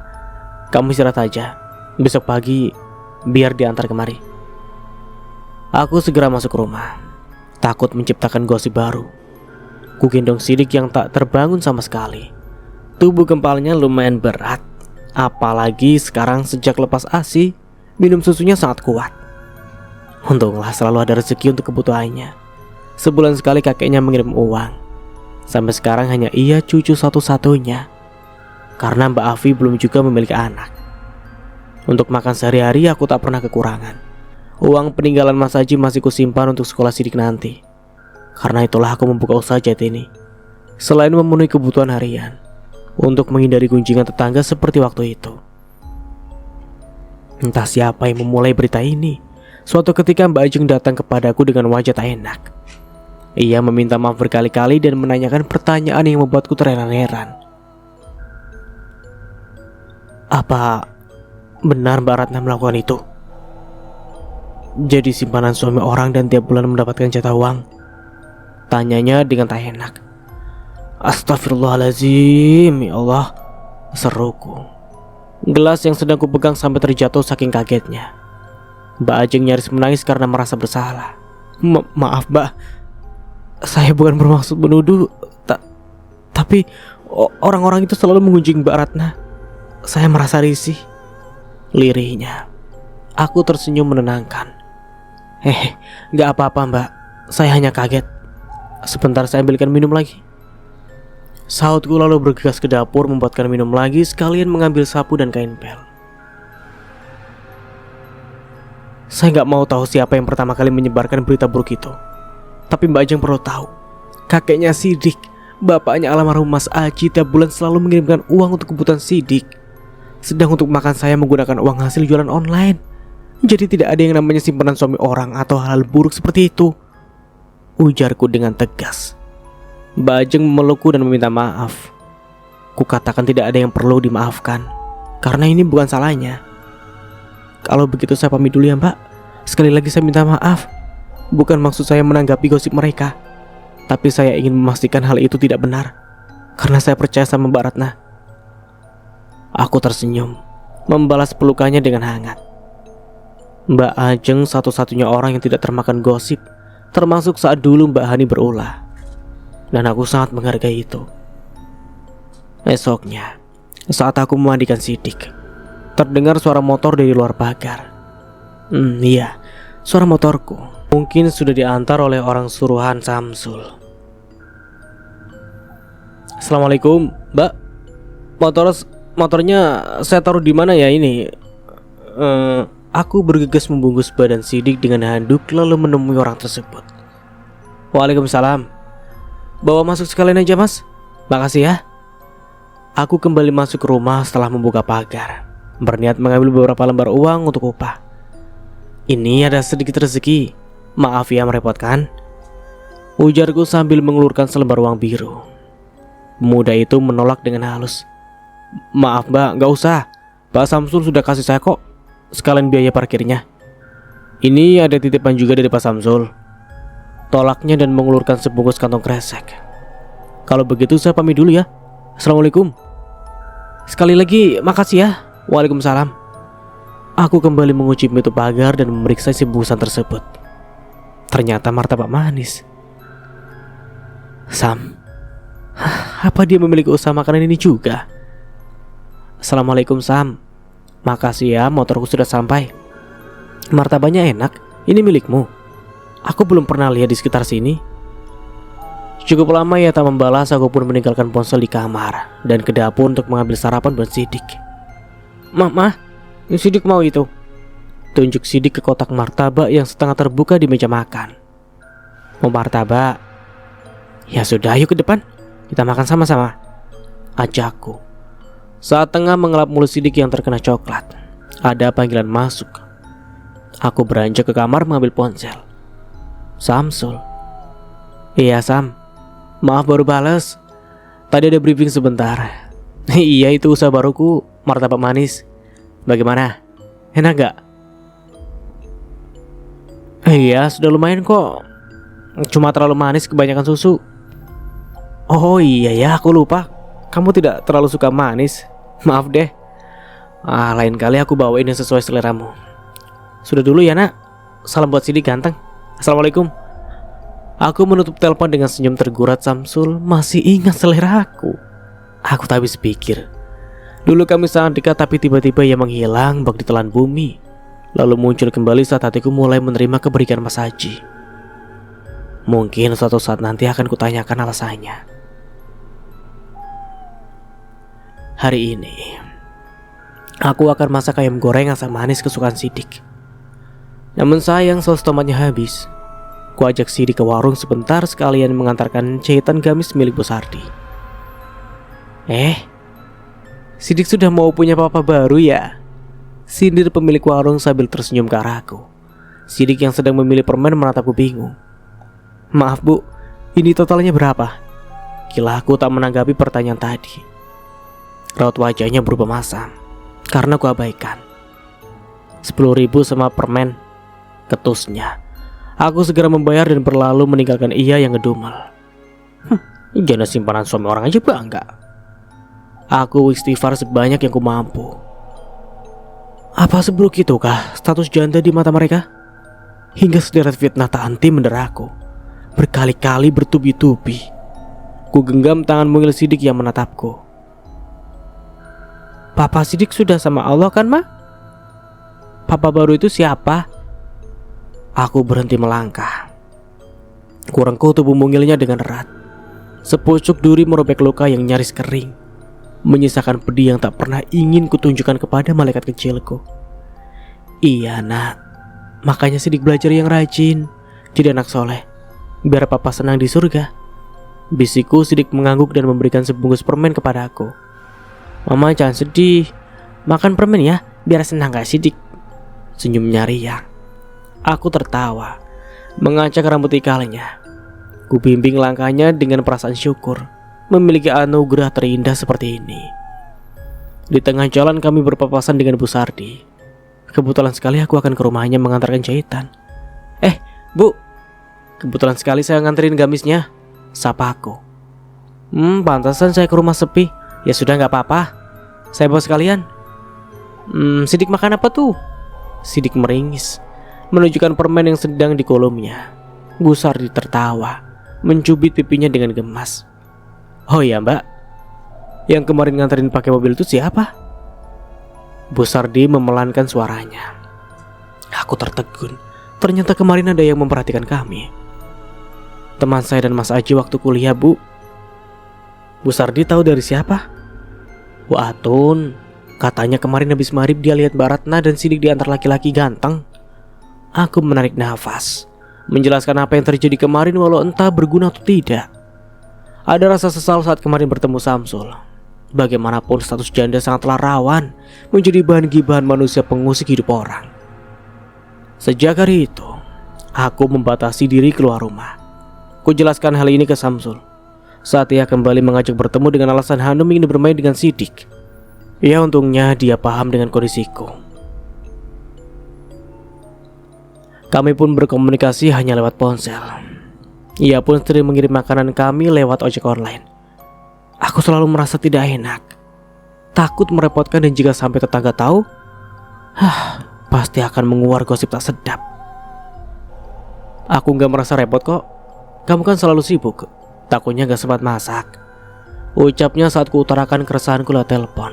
A: kamu istirahat aja. Besok pagi biar diantar kemari. Aku segera masuk rumah, takut menciptakan gosip baru. Ku gendong Sidik yang tak terbangun sama sekali. Tubuh gempalnya lumayan berat, apalagi sekarang sejak lepas ASI, minum susunya sangat kuat. Untunglah selalu ada rezeki untuk kebutuhannya. Sebulan sekali kakeknya mengirim uang. Sampai sekarang hanya ia cucu satu-satunya, karena Mbak Afi belum juga memiliki anak. Untuk makan sehari-hari aku tak pernah kekurangan. Uang peninggalan Mas Haji masih kusimpan untuk sekolah sidik nanti. Karena itulah aku membuka usaha jati ini. Selain memenuhi kebutuhan harian, untuk menghindari gunjingan tetangga seperti waktu itu. Entah siapa yang memulai berita ini. Suatu ketika Mbak Ajeng datang kepadaku dengan wajah tak enak. Ia meminta maaf berkali-kali dan menanyakan pertanyaan yang membuatku terheran-heran. Apa benar Mbak Ratna melakukan itu? Jadi simpanan suami orang dan tiap bulan mendapatkan jatah uang? Tanyanya dengan tak enak. Astagfirullahaladzim, ya Allah, seruku. Gelas yang sedang kupegang sampai terjatuh saking kagetnya. Mbak Ajeng nyaris menangis karena merasa bersalah. Maaf Mbak, saya bukan bermaksud menuduh, tapi orang-orang itu selalu mengunjungi Mbak Ratna. Saya merasa risih, lirihnya. Aku tersenyum menenangkan. Gak apa-apa Mbak, saya hanya kaget. Sebentar saya ambilkan minum lagi. Sahutku lalu bergegas ke dapur membuatkan minum lagi sekalian mengambil sapu dan kain pel. Saya gak mau tahu siapa yang pertama kali menyebarkan berita buruk itu. Tapi Mbak Ajeng perlu tahu, kakeknya Sidik, bapaknya almarhum Mas Aji, tiap bulan selalu mengirimkan uang untuk kebutuhan Sidik. Sedang untuk makan saya menggunakan uang hasil jualan online. Jadi tidak ada yang namanya simpanan suami orang atau hal buruk seperti itu, ujarku dengan tegas. Mbak Ajeng memelukku dan meminta maaf. Kukatakan tidak ada yang perlu dimaafkan, karena ini bukan salahnya. Kalau begitu saya pamit dulu ya Mbak. Sekali lagi saya minta maaf. Bukan maksud saya menanggapi gosip mereka, tapi saya ingin memastikan hal itu tidak benar, karena saya percaya sama Mbak Ratna. Aku tersenyum, membalas pelukannya dengan hangat. Mbak Ajeng satu-satunya orang yang tidak termakan gosip, termasuk saat dulu Mbak Hani berulah. Dan aku sangat menghargai itu. Esoknya, saat aku memandikan Sidik, terdengar suara motor dari luar pagar. Iya, suara motorku. Mungkin sudah diantar oleh orang suruhan Samsul. Assalamualaikum, Mbak. Motornya saya taruh di mana ya ini? Aku bergegas membungkus badan Sidik dengan handuk lalu menemui orang tersebut. Waalaikumsalam. Bawa masuk sekalian aja Mas. Makasih ya. Aku kembali masuk ke rumah setelah membuka pagar, berniat mengambil beberapa lembar uang untuk upah. Ini ada sedikit rezeki. Maaf ya merepotkan, ujarku sambil mengelurkan selembar uang biru. Pemuda itu menolak dengan halus. Maaf Mbak, gak usah. Pak Samsul sudah kasih saya kok, sekalian biaya parkirnya. Ini ada titipan juga dari Pak Samsul, tolaknya dan mengulurkan sebungkus kantong kresek. Kalau begitu saya pamit dulu ya. Assalamualaikum. Sekali lagi makasih ya. Waalaikumsalam. Aku kembali mengunci pintu pagar dan memeriksa si bungkusan tersebut. Ternyata martabak manis. Sam, apa dia memiliki usaha makanan ini juga? Assalamualaikum Sam. Makasih ya, motorku sudah sampai. Martabaknya enak. Ini milikmu. Aku belum pernah lihat di sekitar sini. Cukup lama ia tak membalas. Aku pun meninggalkan ponsel di kamar dan ke dapur untuk mengambil sarapan buat Sidik. Mah, Sidik mau itu. Tunjuk Sidik ke kotak martabak yang setengah terbuka di meja makan. Mau martabak? Ya sudah, ayo ke depan. Kita makan sama-sama, ajakku. Saat tengah mengelap mulut Sidik yang terkena coklat, ada panggilan masuk. Aku beranjak ke kamar mengambil ponsel. Samsul. Iya Sam, maaf baru balas. Tadi ada briefing sebentar. Iya itu usaha baruku, martabak manis. Bagaimana? Enak gak? Iya sudah lumayan kok. Cuma terlalu manis kebanyakan susu. Oh iya ya, aku lupa. Kamu tidak terlalu suka manis. Maaf deh. Lain kali aku bawain yang sesuai seleramu. Sudah dulu ya nak. Salam buat Sidik ganteng. Assalamualaikum. Aku menutup telepon dengan senyum tergurat. Samsul masih ingat selera aku. Aku tak habis pikir. Dulu kami sangat dekat, tapi tiba-tiba ia menghilang bak ditelan bumi, lalu muncul kembali saat hatiku mulai menerima kebaikan Mas Haji. Mungkin suatu saat nanti akan kutanyakan alasannya. Hari ini Aku akan masak ayam goreng asam manis kesukaan Sidik. Namun sayang saus tomatnya habis. Ku ajak Sidik ke warung sebentar sekalian mengantarkan jahitan gamis milik Bu Sardi. Sidik sudah mau punya papa baru ya? Sindir pemilik warung sambil tersenyum ke arahku. Sidik yang sedang memilih permen menatapku bingung. Maaf Bu, ini totalnya berapa? Kilaku tak menanggapi pertanyaan tadi. Raut wajahnya berubah masam karena ku abaikan. 10.000 sama permen, ketusnya. Aku segera membayar dan berlalu meninggalkan ia yang ngedumel. Janda simpanan suami orang aja bangga. Aku istighfar sebanyak yang ku mampu. Apa seburuk itukah status janda di mata mereka? Hingga sederet fitnah tak henti menderaku. Berkali-kali bertubi-tubi. Ku genggam tangan mungil Sidik yang menatapku. Papa Sidik sudah sama Allah kan, Ma? Papa baru itu siapa? Aku berhenti melangkah. Kurangku tubuh mungilnya dengan erat. Sepucuk duri merobek luka yang nyaris kering, menyisakan pedih yang tak pernah ingin kutunjukkan kepada malaikat kecilku. Iya nak, makanya Sidik belajar yang rajin, jadi anak soleh, biar papa senang di surga. Bisikku. Sidik mengangguk dan memberikan sebungkus permen kepada aku. Mama jangan sedih, makan permen ya, biar senang gak Sidik. Senyumnya riang. Aku tertawa, mengacak rambut ikalnya. Ku bimbing langkahnya dengan perasaan syukur memiliki anugerah terindah seperti ini. Di tengah jalan kami berpapasan dengan Bu Sardi. Kebetulan sekali aku akan ke rumahnya mengantarkan jahitan. Bu, kebetulan sekali saya nganterin gamisnya, sapa aku. Pantasan saya ke rumah sepi. Ya sudah gak apa-apa, saya bawa sekalian. Sidik makan apa tuh? Sidik meringis, menunjukkan permen yang sedang di kolomnya. Bu Sardi tertawa, mencubit pipinya dengan gemas. Oh ya Mbak, yang kemarin nganterin pakai mobil itu siapa? Bu Sardi memelankan suaranya. Aku tertegun, ternyata kemarin ada yang memperhatikan kami. Teman saya dan Mas Aji waktu kuliah Bu. Bu Sardi tahu dari siapa? Bu Atun, katanya kemarin habis maghrib dia lihat Mbak Ratna dan Sidik diantar laki-laki ganteng. Aku menarik nafas, menjelaskan apa yang terjadi kemarin walau entah berguna atau tidak. Ada rasa sesal saat kemarin bertemu Samsul. Bagaimanapun status janda sangatlah rawan menjadi bahan gibahan manusia pengusik hidup orang. Sejak hari itu, aku membatasi diri keluar rumah. Ku jelaskan hal ini ke Samsul saat ia kembali mengajak bertemu dengan alasan Hanum ingin bermain dengan Sidik. Ya untungnya dia paham dengan kondisiku. Kami pun berkomunikasi hanya lewat ponsel. Ia pun sering mengirim makanan kami lewat ojek online. Aku selalu merasa tidak enak, takut merepotkan, dan jika sampai tetangga tahu, pasti akan menguar gosip tak sedap. Aku gak merasa repot kok. Kamu kan selalu sibuk, takutnya gak sempat masak, ucapnya saat kuutarakan keresahanku lewat telepon.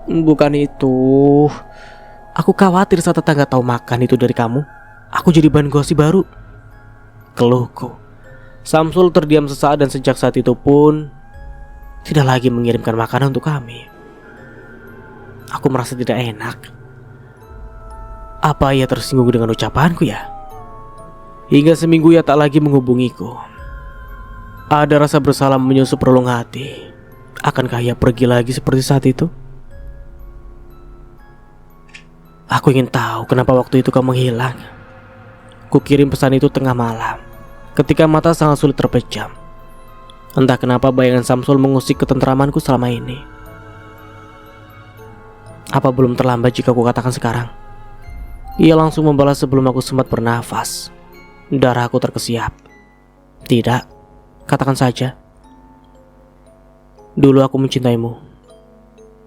A: Bukan itu. Aku khawatir saat tetangga tahu makan itu dari kamu, aku jadi bahan gosip baru, keluhku. Samsul terdiam sesaat dan sejak saat itu pun tidak lagi mengirimkan makanan untuk kami. Aku merasa tidak enak. Apa ia tersinggung dengan ucapanku ya? Hingga seminggu ia tak lagi menghubungiku. Ada rasa bersalah menyusup relung hati. Akankah ia pergi lagi seperti saat itu? Aku ingin tahu kenapa waktu itu kau menghilang. Ku kirim pesan itu tengah malam, ketika mata sangat sulit terpejam. Entah kenapa bayangan Samsul mengusik ketentramanku selama ini. Apa belum terlambat jika ku katakan sekarang? Ia langsung membalas sebelum aku sempat bernafas. Darahku terkesiap. Tidak, katakan saja. Dulu aku mencintaimu,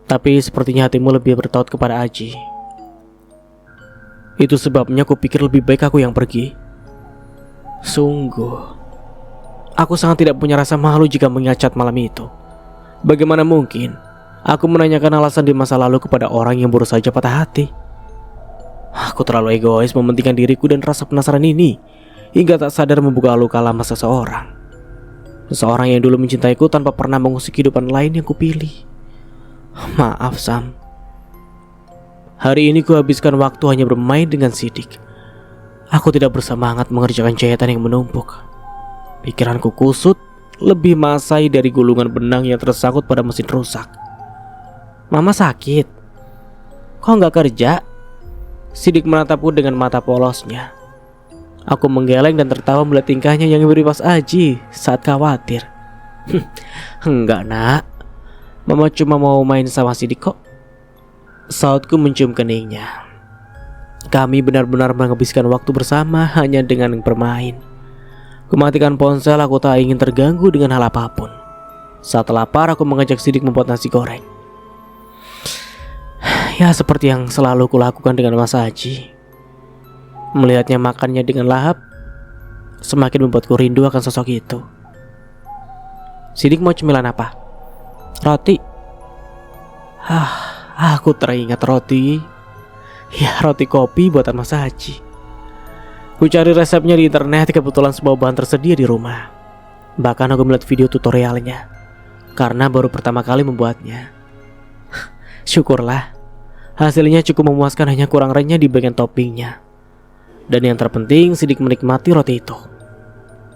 A: tapi sepertinya hatimu lebih bertaut kepada Aji. Itu sebabnya aku pikir lebih baik aku yang pergi. Sungguh, aku sangat tidak punya rasa malu jika mengingat malam itu. Bagaimana mungkin aku menanyakan alasan di masa lalu kepada orang yang baru saja patah hati? Aku terlalu egois mementingkan diriku dan rasa penasaran ini, hingga tak sadar membuka luka lama seseorang. Seseorang yang dulu mencintaiku tanpa pernah mengusik kehidupan lain yang kupilih. Maaf Sam, Hari ini kuhabiskan waktu hanya bermain dengan Sidik. Aku tidak bersemangat mengerjakan jahitan yang menumpuk. Pikiranku kusut, lebih masai dari gulungan benang yang tersangkut pada mesin rusak. Mama sakit. Kok nggak kerja? Sidik menatapku dengan mata polosnya. Aku menggeleng dan tertawa melihat tingkahnya yang beripas aji saat khawatir. Enggak nak, Mama cuma mau main sama Sidik kok. Sautku mencium keningnya. Kami benar-benar menghabiskan waktu bersama hanya dengan bermain. Kumatikan ponsel, aku tak ingin terganggu dengan hal apapun. Saat lapar, aku mengajak Sidik membuat nasi goreng. Ya seperti yang selalu kulakukan dengan Mas Haji. Melihatnya makannya dengan lahap semakin membuatku rindu akan sosok itu. Sidik mau cemilan apa? Roti. Aku teringat roti. Ya roti kopi buatan Mas Haji. Ku cari resepnya di internet, kebetulan semua bahan tersedia di rumah. Bahkan aku melihat video tutorialnya karena baru pertama kali membuatnya. Syukurlah, hasilnya cukup memuaskan, hanya kurang renyah di bagian toppingnya. Dan yang terpenting, Sidik menikmati roti itu.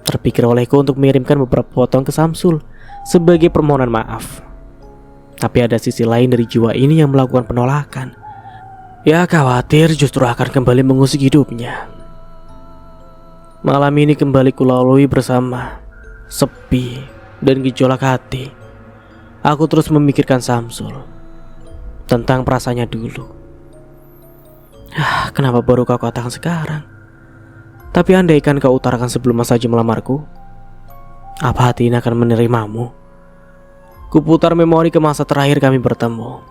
A: Terpikir olehku untuk mengirimkan beberapa potong ke Samsul sebagai permohonan maaf. Tapi ada sisi lain dari jiwa ini yang melakukan penolakan. Ya khawatir justru akan kembali mengusik hidupnya. Malam ini kembali kulalui bersama sepi dan gejolak hati. Aku terus memikirkan Samsul, tentang perasaannya dulu. Kenapa baru kau katakan sekarang? Tapi andaikan kau utarakan sebelum Mas Haji melamarku, apa hati ini akan menerimamu? Kuputar memori ke masa terakhir kami bertemu.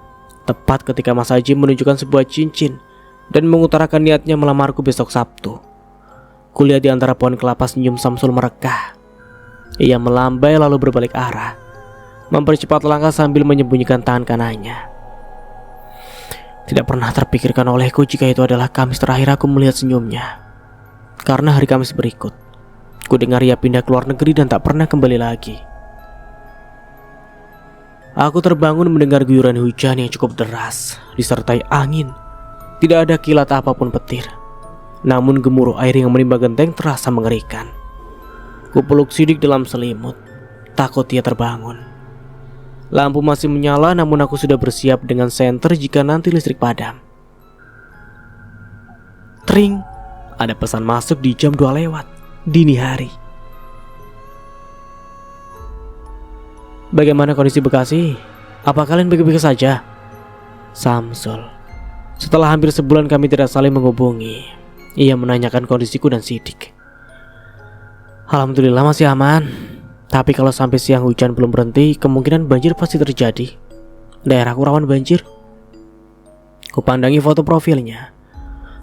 A: Tepat ketika Mas Haji menunjukkan sebuah cincin dan mengutarakan niatnya melamarku besok Sabtu. Kulihat di antara pohon kelapa senyum Samsul merekah. Ia melambai lalu berbalik arah, mempercepat langkah sambil menyembunyikan tangan kanannya. Tidak pernah terpikirkan olehku jika itu adalah Kamis terakhir aku melihat senyumnya. Karena hari Kamis berikut, ku dengar ia pindah ke luar negeri dan tak pernah kembali lagi. Aku terbangun mendengar guyuran hujan yang cukup deras, disertai angin. Tidak ada kilat apapun petir. Namun gemuruh air yang menimba genteng terasa mengerikan. Ku peluk Sidik dalam selimut, takut ia terbangun. Lampu masih menyala, namun aku sudah bersiap dengan senter jika nanti listrik padam. Tring, ada pesan masuk di jam 2 lewat, dini hari. Bagaimana kondisi Bekasi? Apa kalian baik-baik saja? Samsul. Setelah hampir sebulan kami tidak saling menghubungi, ia menanyakan kondisiku dan Sidik. Alhamdulillah masih aman. Tapi kalau sampai siang hujan belum berhenti, kemungkinan banjir pasti terjadi. Daerahku rawan banjir. Kupandangi foto profilnya.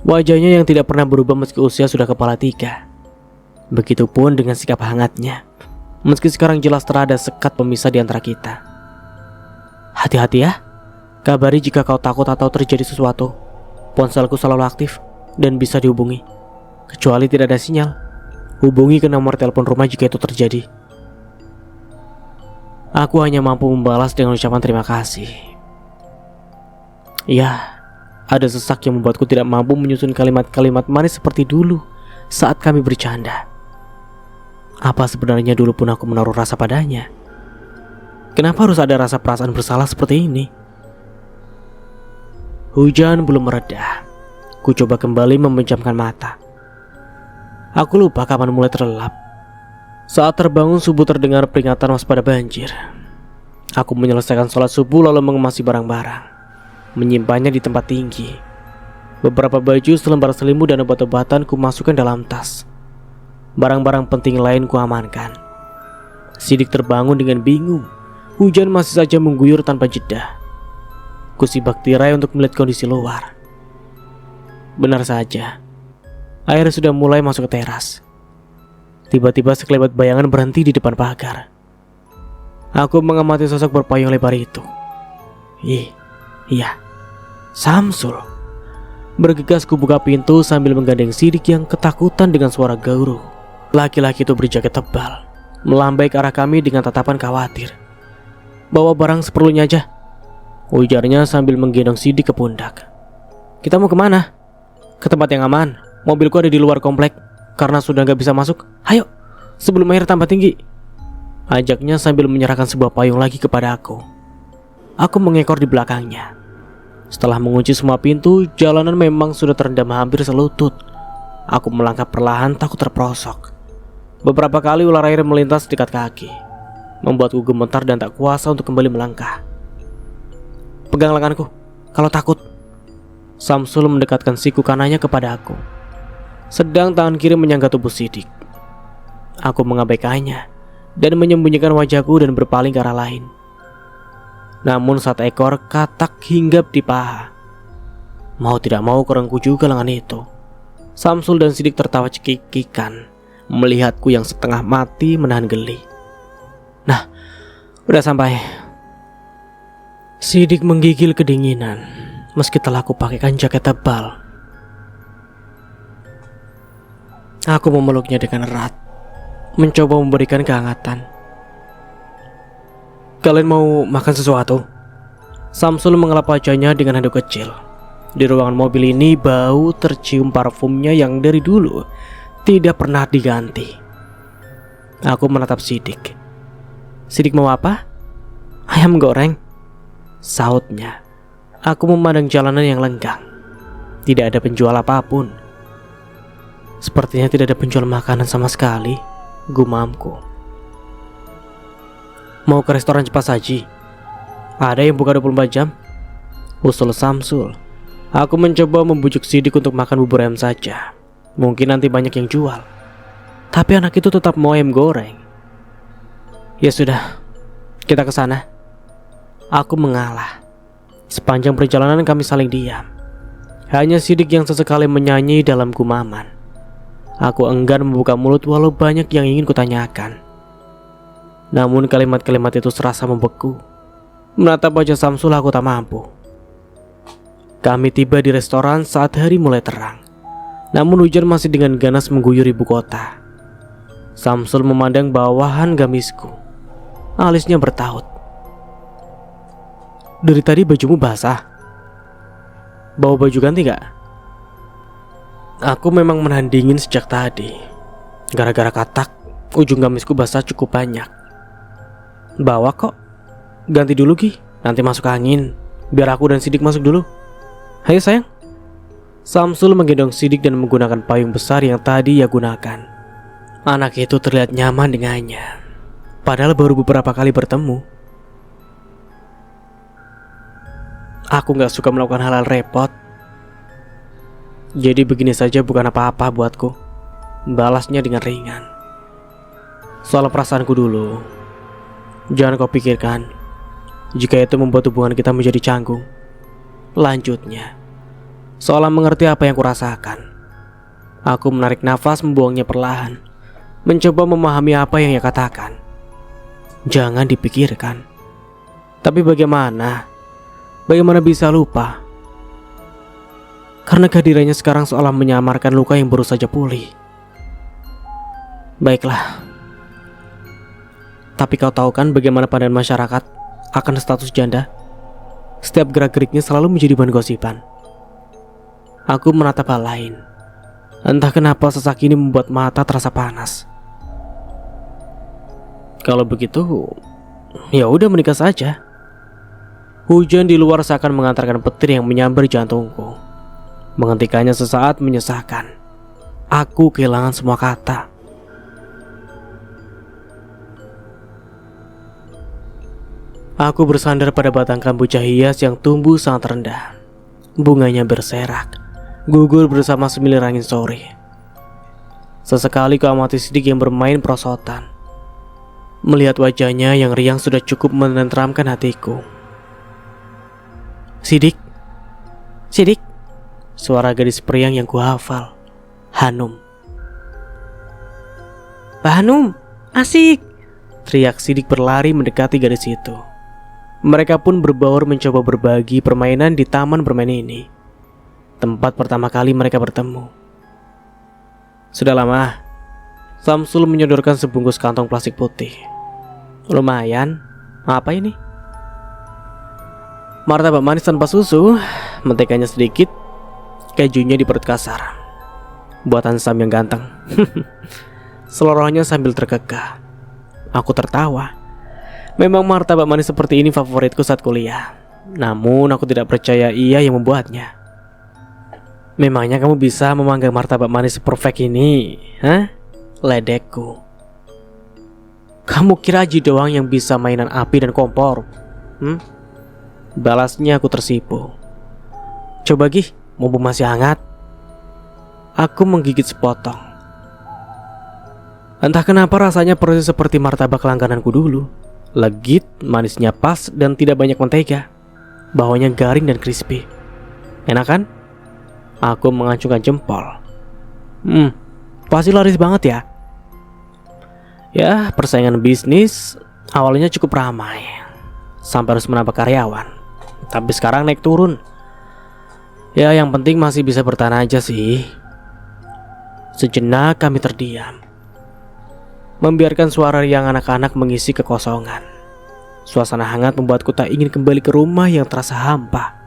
A: Wajahnya yang tidak pernah berubah meski usia sudah kepala 3. Begitupun dengan sikap hangatnya. Meski sekarang jelas terada sekat pemisah di antara kita. Hati-hati ya. Kabari jika kau takut atau terjadi sesuatu. Ponselku selalu aktif dan bisa dihubungi. Kecuali tidak ada sinyal, hubungi ke nomor telepon rumah jika itu terjadi. Aku hanya mampu membalas dengan ucapan terima kasih. Ya, ada sesak yang membuatku tidak mampu menyusun kalimat-kalimat manis seperti dulu saat kami bercanda. Apa sebenarnya dulu pun aku menaruh rasa padanya? Kenapa harus ada rasa perasaan bersalah seperti ini? Hujan belum mereda. Ku coba kembali memejamkan mata. Aku lupa kapan mulai terlelap. Saat terbangun subuh terdengar peringatan waspada banjir. Aku menyelesaikan sholat subuh lalu mengemasi barang-barang, menyimpannya di tempat tinggi. Beberapa baju, selembar selimut dan obat-obatan ku masukkan dalam tas. Barang-barang penting lain ku amankan. Sidik terbangun dengan bingung. Hujan masih saja mengguyur tanpa jeda. Ku sibak tirai untuk melihat kondisi luar. Benar saja, air sudah mulai masuk ke teras. Tiba-tiba sekelebat bayangan berhenti di depan pagar. Aku mengamati sosok berpayung lebar itu. Iya, Samsul. Bergegas ku buka pintu sambil menggandeng Sidik yang ketakutan dengan suara gauru. Laki-laki itu berjaket tebal, melambai ke arah kami dengan tatapan khawatir. Bawa barang seperlunya aja, ujarnya sambil menggendong Sidik ke pundak. Kita mau kemana? Ke tempat yang aman. Mobilku ada di luar komplek. Karena sudah gak bisa masuk. Ayo, sebelum air tambah tinggi, ajaknya sambil menyerahkan sebuah payung lagi kepada aku. Aku mengekor di belakangnya. Setelah mengunci semua pintu, jalanan memang sudah terendam hampir selutut. Aku melangkah perlahan, takut terperosok. Beberapa kali ular air melintas di dekat kaki, membuatku gemetar dan tak kuasa untuk kembali melangkah. Pegang lenganku, kalau takut. Samsul mendekatkan siku kanannya kepada aku, sedang tangan kiri menyangga tubuh Sidik. Aku mengabaikannya dan menyembunyikan wajahku dan berpaling ke arah lain. Namun saat ekor katak hinggap di paha, mau tidak mau kurangku juga lengan itu. Samsul dan Sidik tertawa cekikikan melihatku yang setengah mati menahan geli. Nah, udah sampai. Sidik menggigil kedinginan meski telah kupakaikan jaket tebal. Aku memeluknya dengan erat, mencoba memberikan kehangatan. Kalian mau makan sesuatu? Samsul mengelap wajahnya dengan handuk kecil. Di ruangan mobil ini bau tercium parfumnya yang dari dulu tidak pernah diganti. Aku menatap Sidik. Sidik mau apa? Ayam goreng, sahutnya. Aku memandang jalanan yang lenggang. Tidak ada penjual apapun. Sepertinya tidak ada penjual makanan sama sekali, gumamku. Mau ke restoran cepat saji? Ada yang buka 24 jam? Usul Samsul. Aku mencoba membujuk Sidik untuk makan bubur ayam saja. Mungkin nanti banyak yang jual. Tapi anak itu tetap mau ayam goreng. Ya sudah, kita ke sana. Aku mengalah. Sepanjang perjalanan kami saling diam. Hanya Sidik yang sesekali menyanyi dalam gumaman. Aku enggan membuka mulut walau banyak yang ingin kutanyakan. Namun kalimat-kalimat itu serasa membeku. Menatap wajah Samsul aku tak mampu. Kami tiba di restoran saat hari mulai terang. Namun hujan masih dengan ganas mengguyur ibu kota. Samsul memandang bawahan gamisku. Alisnya bertaut. Dari tadi bajumu basah. Bawa baju ganti gak? Aku memang menahan dingin sejak tadi. Gara-gara katak, ujung gamisku basah cukup banyak. Bawa kok. Ganti dulu Ki, nanti masuk angin. Biar aku dan Sidik masuk dulu. Ayo sayang. Samsul menggendong Sidik dan menggunakan payung besar yang tadi ia gunakan. Anak itu terlihat nyaman dengannya, padahal baru beberapa kali bertemu. Aku gak suka melakukan hal-hal repot. Jadi begini saja bukan apa-apa buatku, balasnya dengan ringan. Soal perasaanku dulu, jangan kau pikirkan jika itu membuat hubungan kita menjadi canggung. Lanjutnya, seolah mengerti apa yang kurasakan. Aku menarik nafas, membuangnya perlahan, mencoba memahami apa yang ia katakan. Jangan dipikirkan. Tapi bagaimana bisa lupa? Karena kehadirannya sekarang seolah menyamarkan luka yang baru saja pulih. Baiklah. Tapi kau tahu kan bagaimana pandangan masyarakat akan status janda? Setiap gerak-geriknya selalu menjadi bahan gosipan. Aku menatap hal lain. Entah kenapa sesak ini membuat mata terasa panas. Kalau begitu, ya udah menikah saja. Hujan di luar seakan mengantarkan petir yang menyambar jantungku. Menghentikannya sesaat menyesakkan. Aku kehilangan semua kata. Aku bersandar pada batang kambuja hias yang tumbuh sangat rendah. Bunganya berserak, gugur bersama semilir angin sore. Sesekali ku amati Sidik yang bermain perosotan. Melihat wajahnya yang riang sudah cukup menenteramkan hatiku. Sidik, Sidik. Suara gadis periang yang kuhafal, Hanum. Pak Hanum, asik! Teriak Sidik berlari mendekati gadis itu. Mereka pun berbaur mencoba berbagi permainan di taman bermain ini. Tempat pertama kali mereka bertemu. Sudah lama. Samsul menyodorkan sebungkus kantong plastik putih. Lumayan. Apa ini? Martabak manis tanpa susu, menteganya sedikit, kejunya di perut kasar. Buatan Sam yang ganteng. Selorohnya sambil terkekeh. Aku tertawa. Memang martabak manis seperti ini favoritku saat kuliah. Namun aku tidak percaya ia yang membuatnya. Memangnya kamu bisa memanggang martabak manis perfect ini? Hah? Ledekku. Kamu kira Ji doang yang bisa mainan api dan kompor? Balasnya aku tersipu. Coba Gi, mumpung masih hangat. Aku menggigit sepotong. Entah kenapa rasanya persis seperti martabak langgananku dulu. Legit, manisnya pas dan tidak banyak mentega. Bawahnya garing dan crispy. Enak kan? Aku mengacungkan jempol. Pasti laris banget ya. Ya, persaingan bisnis awalnya cukup ramai. Sampai harus menambah karyawan. Tapi sekarang naik turun. Ya, yang penting masih bisa bertahan aja sih. Sejenak kami terdiam, membiarkan suara riang anak-anak mengisi kekosongan. Suasana hangat membuatku tak ingin kembali ke rumah yang terasa hampa.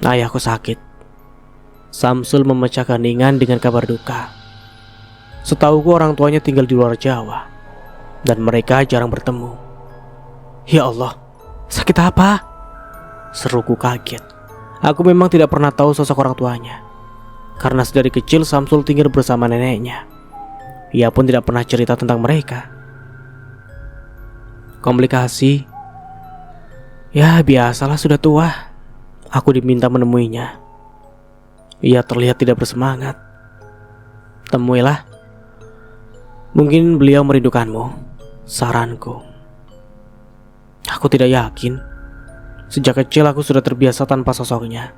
A: Ayahku sakit. Samsul memecah keheningan dengan kabar duka. Setahuku orang tuanya tinggal di luar Jawa, dan mereka jarang bertemu. Ya Allah, sakit apa? Seruku kaget. Aku memang tidak pernah tahu sosok orang tuanya, karena sedari kecil Samsul tinggal bersama neneknya. Ia pun tidak pernah cerita tentang mereka. Komplikasi? Ya biasalah, sudah tua. Aku diminta menemuinya. Ia terlihat tidak bersemangat. Temuilah. Mungkin beliau merindukanmu. Saranku. Aku tidak yakin. Sejak kecil aku sudah terbiasa tanpa sosoknya.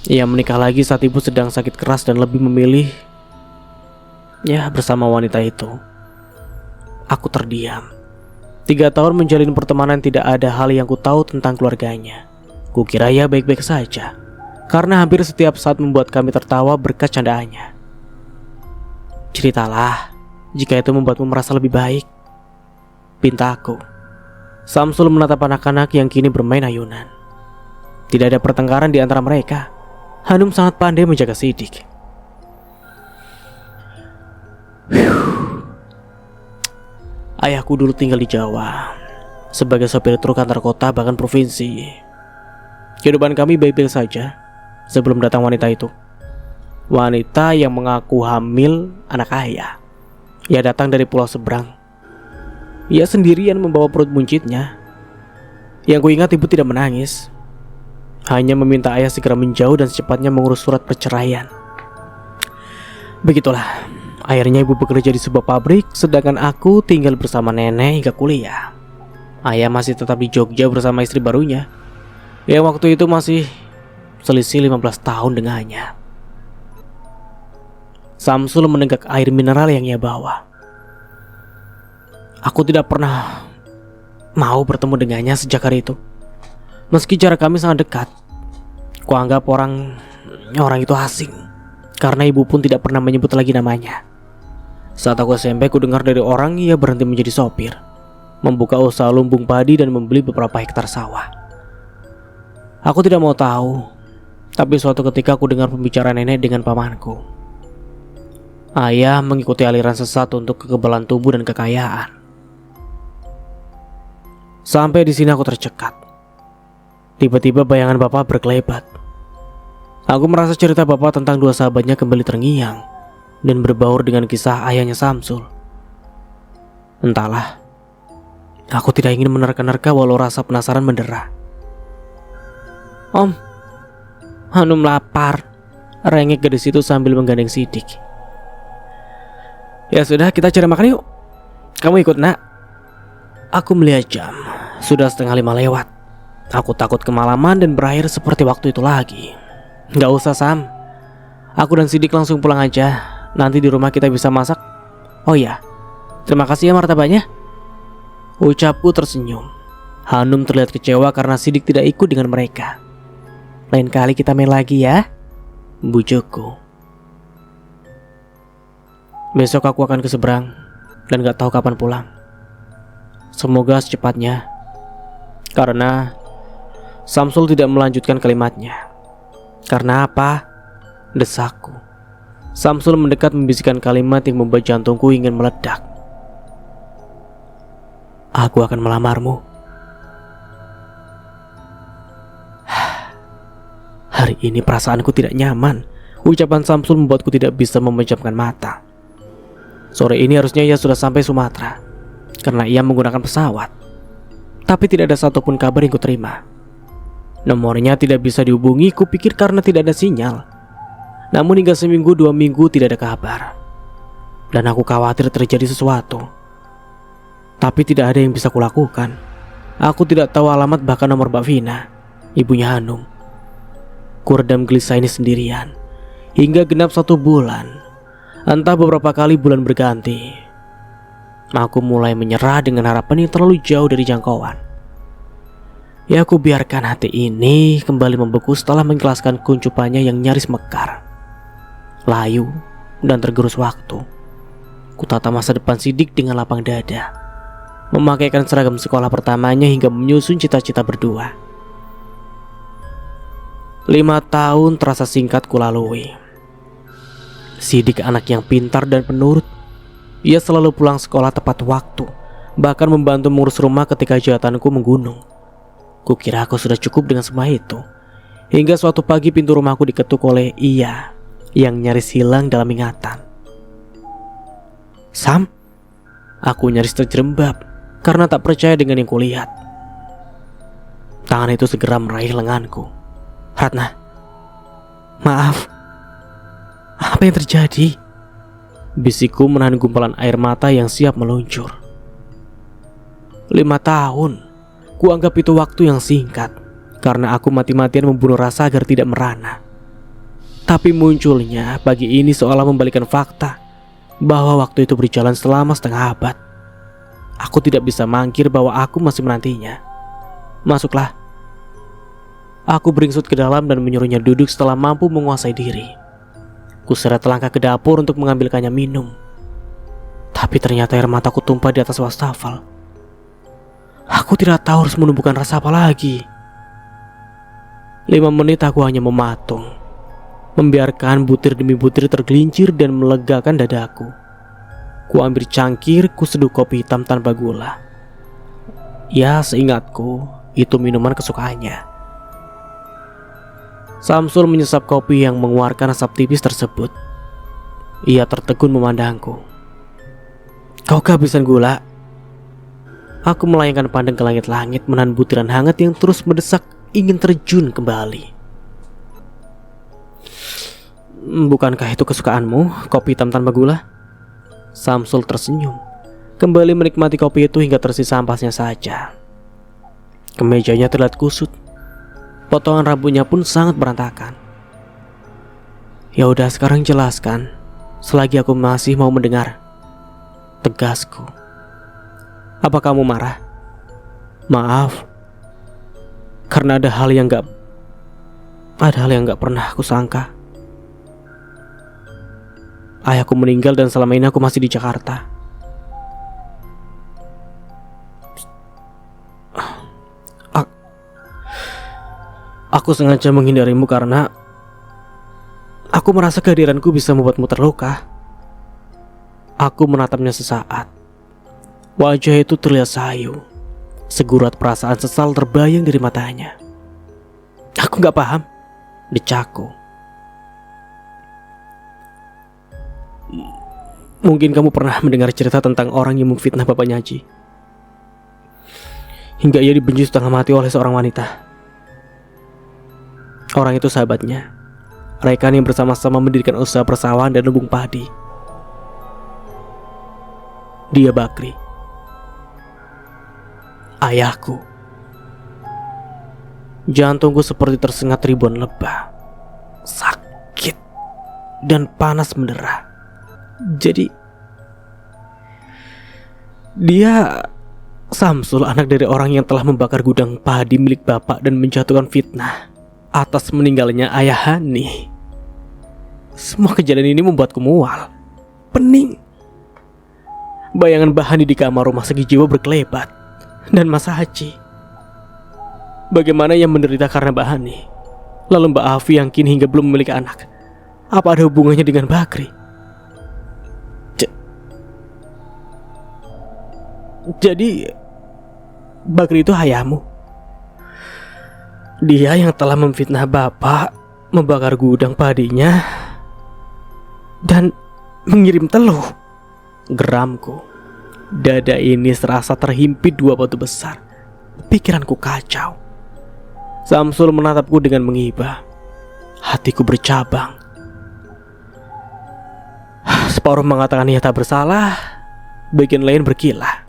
A: Ia menikah lagi saat ibu sedang sakit keras dan lebih memilih bersama wanita itu. Aku terdiam. 3 tahun menjalin pertemanan, tidak ada hal yang ku tahu tentang keluarganya. Kukira ia baik-baik saja, karena hampir setiap saat membuat kami tertawa berkat candaannya. Ceritalah jika itu membuatmu merasa lebih baik, pintaku. Samsul menatap anak-anak yang kini bermain ayunan. Tidak ada pertengkaran di antara mereka. Hanum sangat pandai menjaga Sidik. Ayahku dulu tinggal di Jawa sebagai sopir truk antar kota bahkan provinsi. Kehidupan kami baik-baik saja sebelum datang wanita itu. Wanita yang mengaku hamil anak ayah. Ia datang dari pulau seberang. Ia sendirian membawa perut buncitnya. Yang kuingat ibu tidak menangis, hanya meminta ayah segera menjauh dan secepatnya mengurus surat perceraian. Begitulah, akhirnya ibu bekerja di sebuah pabrik, sedangkan aku tinggal bersama nenek hingga kuliah. Ayah masih tetap di Jogja bersama istri barunya, yang waktu itu masih selisih 15 tahun dengannya. Samsul menenggak air mineral yang ia bawa. Aku tidak pernah mau bertemu dengannya sejak hari itu. Meski jarak kami sangat dekat, kuanggap orang itu asing, karena ibu pun tidak pernah menyebut lagi namanya. Saat aku SMP, ku dengar dari orang ia berhenti menjadi sopir, membuka usaha lumbung padi dan membeli beberapa hektar sawah. Aku tidak mau tahu, tapi suatu ketika aku dengar pembicaraan nenek dengan pamanku. Ayah mengikuti aliran sesat untuk kekebalan tubuh dan kekayaan. Sampai di sini aku tercekat. Tiba-tiba bayangan bapak berkelebat. Aku merasa cerita bapak tentang 2 sahabatnya kembali terngiang dan berbaur dengan kisah ayahnya Samsul. Entahlah, aku tidak ingin menerka-nerka walau rasa penasaran mendera. Om, Hanum lapar, rengek gadis itu sambil menggandeng Sidik. Ya sudah, kita cari makan yuk. Kamu ikut nak. Aku melihat jam, sudah 4:30 lewat. Aku takut kemalaman dan berakhir seperti waktu itu lagi. Gak usah Sam, aku dan Sidik langsung pulang aja. Nanti di rumah kita bisa masak. Oh ya, terima kasih ya martabaknya. Ucapku tersenyum. Hanum terlihat kecewa karena Sidik tidak ikut dengan mereka. Lain kali kita main lagi ya, bujukku. Besok aku akan ke seberang dan gak tahu kapan pulang. Semoga secepatnya, karena Samsul tidak melanjutkan kalimatnya. Karena apa? Desakku. Samsul mendekat membisikkan kalimat yang membuat jantungku ingin meledak. Aku akan melamarmu. Hari ini perasaanku tidak nyaman. Ucapan Samsul membuatku tidak bisa memejamkan mata. Sore ini harusnya ia sudah sampai Sumatera, karena ia menggunakan pesawat. Tapi tidak ada satupun kabar yang kuterima. Nomornya tidak bisa dihubungi, kupikir karena tidak ada sinyal. Namun hingga seminggu 2 minggu tidak ada kabar. Dan aku khawatir terjadi sesuatu. Tapi tidak ada yang bisa kulakukan. Aku tidak tahu alamat bahkan nomor Mbak Vina, ibunya Hanum. Kuredam gelisah ini sendirian hingga genap 1 bulan. Entah beberapa kali bulan berganti. Aku mulai menyerah dengan harapan yang terlalu jauh dari jangkauan. Ya, aku biarkan hati ini kembali membeku setelah mengikhlaskan kuncupannya yang nyaris mekar. Layu dan tergerus waktu. Kutata masa depan Sidik dengan lapang dada, memakaikan seragam sekolah pertamanya hingga menyusun cita-cita berdua. 5 tahun terasa singkat kulalui. Sidik anak yang pintar dan penurut. Ia selalu pulang sekolah tepat waktu, bahkan membantu mengurus rumah ketika jahatanku menggunung. Kukira aku sudah cukup dengan semua itu, hingga suatu pagi pintu rumahku diketuk oleh ia yang nyaris hilang dalam ingatan. Sam? Aku nyaris terjerembab karena tak percaya dengan yang kulihat. Tangan itu segera meraih lenganku. Ratna, maaf. Apa yang terjadi? Bisikku menahan gumpalan air mata yang siap meluncur. 5 tahun. Kuanggap itu waktu yang singkat, karena aku mati-matian membunuh rasa agar tidak merana. Tapi munculnya pagi ini seolah membalikan fakta bahwa waktu itu berjalan selama setengah abad. Aku tidak bisa mangkir bahwa aku masih menantinya. Masuklah. Aku beringsut ke dalam dan menyuruhnya duduk setelah mampu menguasai diri. Kuseret langkah ke dapur untuk mengambilkannya minum. Tapi ternyata air mataku tumpah di atas wastafel. Aku tidak tahu harus menumbuhkan rasa apa lagi. 5 menit aku hanya mematung, membiarkan butir demi butir tergelincir dan melegakan dadaku. Ku ambil cangkir, ku seduh kopi hitam tanpa gula. Ya, seingatku, itu minuman kesukaannya. Samsul menyesap kopi yang mengeluarkan asap tipis tersebut. Ia tertegun memandangku. Kau kehabisan gula? Aku melayangkan pandang ke langit-langit, menahan butiran hangat yang terus mendesak ingin terjun kembali. Bukankah itu kesukaanmu, kopi hitam tanpa gula? Samsul tersenyum, kembali menikmati kopi itu hingga tersisa ampasnya saja. Kemejanya terlihat kusut. Potongan rambutnya pun sangat berantakan. Ya udah, sekarang jelaskan, selagi aku masih mau mendengar. Tegasku. Apa kamu marah? Maaf. Karena ada hal yang gak pernah aku sangka. Ayahku meninggal dan selama ini aku masih di Jakarta. Aku sengaja menghindarimu karena aku merasa kehadiranku bisa membuatmu terluka. Aku menatapnya sesaat. Wajah itu terlihat sayu. Segurat perasaan sesal terbayang dari matanya. Aku gak paham, decakku. Mungkin kamu pernah mendengar cerita tentang orang yang memfitnah bapaknya Haji, hingga ia dibenci setengah mati oleh seorang wanita. Orang itu sahabatnya, rekan yang bersama-sama mendirikan usaha persawahan dan lumbung padi. Dia Bakri, ayahku. Jantungku seperti tersengat ribuan lebah. Sakit dan panas mendera. Jadi dia Samsul, anak dari orang yang telah membakar gudang padi milik bapak dan menjatuhkan fitnah atas meninggalnya ayah Hani. Semua kejadian ini membuatku mual, pening. Bayangan Mbah Hani di kamar rumah segi jiwa berkelebat, dan Mas Haji. Bagaimana yang menderita karena Mbak Hani? Lalu Mbak Afi yang kini hingga belum memiliki anak, apa ada hubungannya dengan Bakri? Jadi Bakri itu ayahmu? Dia yang telah memfitnah Bapak, membakar gudang padinya, dan mengirim teluh. Geramku. Dada ini serasa terhimpit dua batu besar. Pikiranku kacau. Samsul menatapku dengan mengiba. Hatiku bercabang. Separuh mengatakan ia tak bersalah, bagian lain berkilah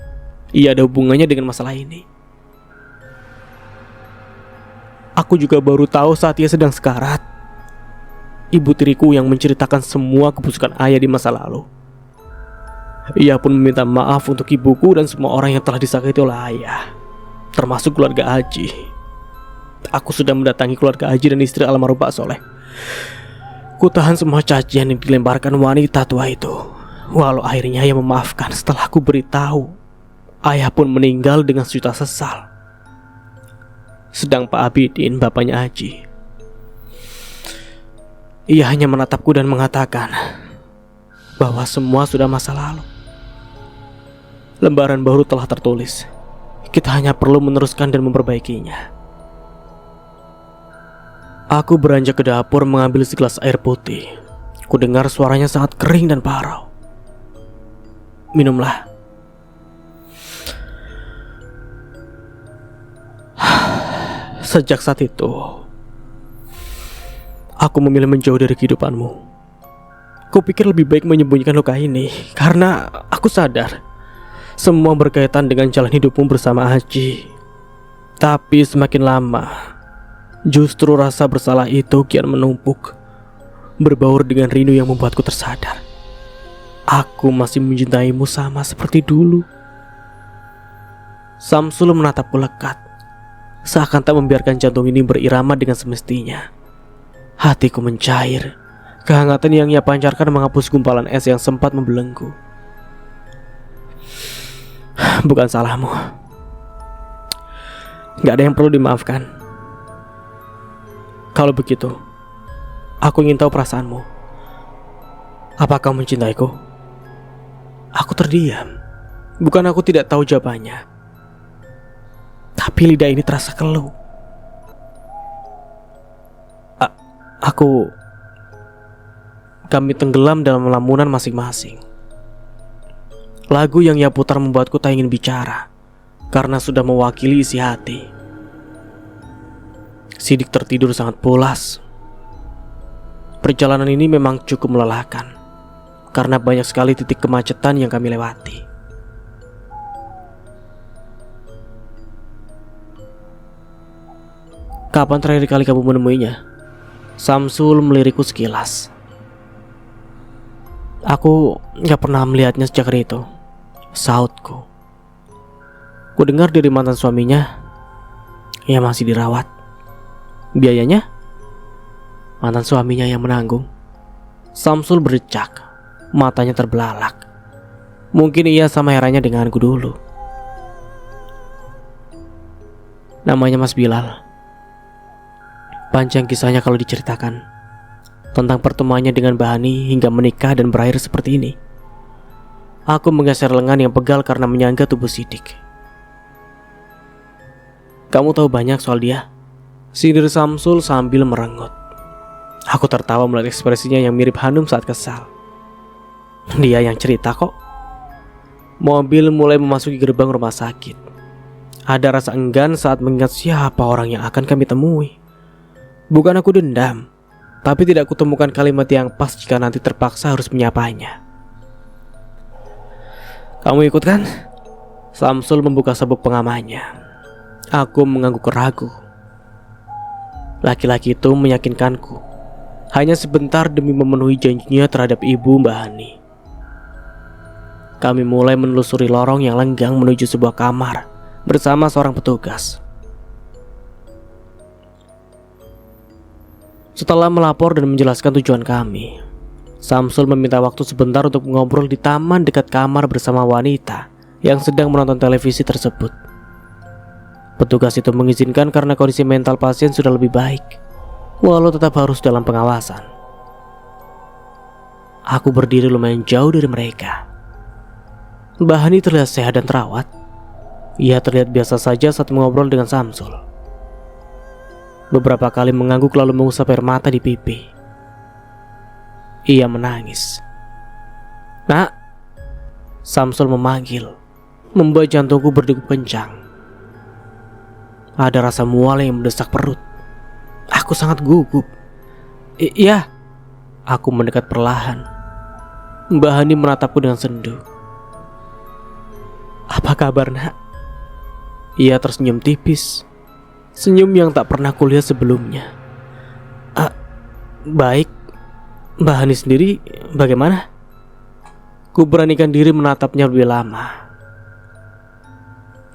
A: ia ada hubungannya dengan masalah ini. Aku juga baru tahu saat ia sedang sekarat. Ibu tiriku yang menceritakan semua kebusukan ayah di masa lalu. Ia pun meminta maaf untuk ibuku dan semua orang yang telah disakiti oleh ayah, termasuk keluarga Haji. Aku sudah mendatangi keluarga Haji dan istri almarhum Pak Soleh. Ku tahan semua cacian yang dilemparkan wanita tua itu. Walau akhirnya ia memaafkan setelah aku beritahu ayah pun meninggal dengan sejuta sesal. Sedang Pak Abidin, bapaknya Haji, ia hanya menatapku dan mengatakan bahwa semua sudah masa lalu. Lembaran baru telah tertulis. Kita hanya perlu meneruskan dan memperbaikinya. Aku beranjak ke dapur mengambil segelas air putih. Ku dengar suaranya sangat kering dan parau. Minumlah. Sejak saat itu, aku memilih menjauh dari kehidupanmu. Kupikir lebih baik menyembunyikan luka ini, karena aku sadar semua berkaitan dengan jalan hidupmu bersama Haji. Tapi semakin lama, justru rasa bersalah itu kian menumpuk, berbaur dengan rindu yang membuatku tersadar aku masih mencintaimu sama seperti dulu. Samsul menatapku lekat, seakan tak membiarkan jantung ini berirama dengan semestinya. Hatiku mencair, kehangatan yang ia pancarkan menghapus gumpalan es yang sempat membelenggu. Bukan salahmu. Gak ada yang perlu dimaafkan. Kalau begitu, aku ingin tahu perasaanmu. Apa kau mencintaiku? Aku terdiam. Bukan aku tidak tahu jawabannya, tapi lidah ini terasa keluh. Kami tenggelam dalam lamunan masing-masing. Lagu yang ia putar membuatku tak ingin bicara, karena sudah mewakili isi hati. Sidik tertidur sangat pulas. Perjalanan ini memang cukup melelahkan, karena banyak sekali titik kemacetan yang kami lewati. Kapan terakhir kali kamu menemuinya? Samsul melirikku sekilas. Aku gak pernah melihatnya sejak hari itu, sautku. Ku dengar dari mantan suaminya, ia masih dirawat. Biayanya? Mantan suaminya yang menanggung. Samsul berdecak, matanya terbelalak. Mungkin ia sama herannya denganku dulu. Namanya Mas Bilal. Panjang kisahnya kalau diceritakan, tentang pertemuannya dengan Mbak Hani hingga menikah dan berakhir seperti ini. Aku menggeser lengan yang pegal karena menyangga tubuh Sidik. Kamu tahu banyak soal dia? Sindir Samsul sambil merengut. Aku tertawa melihat ekspresinya yang mirip Hanum saat kesal. Dia yang cerita kok. Mobil mulai memasuki gerbang rumah sakit. Ada rasa enggan saat mengingat siapa orang yang akan kami temui. Bukan aku dendam, tapi tidak kutemukan kalimat yang pas jika nanti terpaksa harus menyapanya. Kamu ikut kan? Samsul membuka sabuk pengamannya. Aku mengangguk ragu. Laki-laki itu meyakinkanku, hanya sebentar demi memenuhi janjinya terhadap ibu Mbak Hani. Kami mulai menelusuri lorong yang lenggang menuju sebuah kamar bersama seorang petugas. Setelah melapor dan menjelaskan tujuan kami, Samsul meminta waktu sebentar untuk ngobrol di taman dekat kamar bersama wanita yang sedang menonton televisi tersebut. Petugas itu mengizinkan karena kondisi mental pasien sudah lebih baik, walau tetap harus dalam pengawasan. Aku berdiri lumayan jauh dari mereka. Mbah Hani terlihat sehat dan terawat. Ia terlihat biasa saja saat mengobrol dengan Samsul. Beberapa kali mengangguk lalu mengusap air mata di pipi. Ia menangis. "Nak," Samsul memanggil, membuat jantungku berdegup kencang. Ada rasa mual yang mendesak perut. Aku sangat gugup. "Iya." Aku mendekat perlahan. Mbah Hani menatapku dengan sendu. "Apa kabar, Nak?" Ia tersenyum tipis. Senyum yang tak pernah kulihat sebelumnya. Baik." Mbah Hani sendiri bagaimana?" Ku beranikan diri menatapnya lebih lama.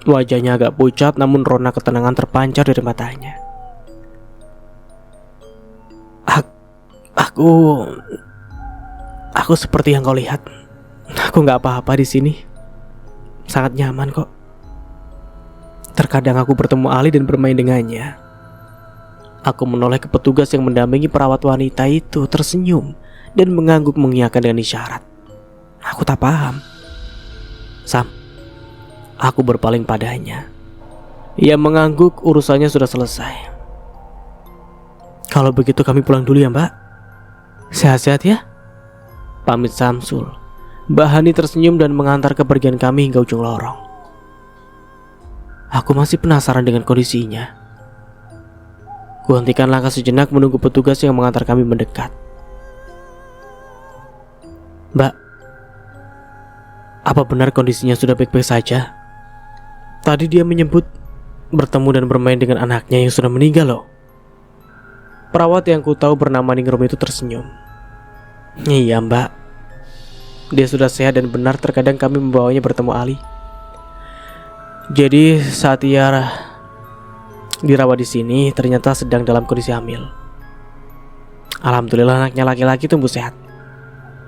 A: Wajahnya agak pucat, namun rona ketenangan terpancar dari matanya. Aku seperti yang kau lihat. Aku nggak apa-apa di sini. Sangat nyaman kok. Terkadang aku bertemu Ali dan bermain dengannya. Aku menoleh ke petugas yang mendampingi perawat wanita itu, tersenyum dan mengangguk mengiyakan dengan isyarat. Aku tak paham. "Sam," aku berpaling padanya. Ia mengangguk, urusannya sudah selesai. "Kalau begitu kami pulang dulu ya, Mbak. Sehat-sehat ya." Pamit Samsul. Mbah Hani tersenyum dan mengantar kepergian kami hingga ujung lorong. Aku masih penasaran dengan kondisinya. Kuhentikan langkah sejenak menunggu petugas yang mengantar kami mendekat. "Mbak, apa benar kondisinya sudah baik-baik saja? Tadi dia menyebut bertemu dan bermain dengan anaknya yang sudah meninggal loh." Perawat yang ku tahu bernama Ningrum itu tersenyum. "Iya, Mbak. Dia sudah sehat dan benar. Terkadang kami membawanya bertemu Ali. Jadi saat ia dirawat di sini ternyata sedang dalam kondisi hamil. Alhamdulillah anaknya laki-laki tumbuh sehat.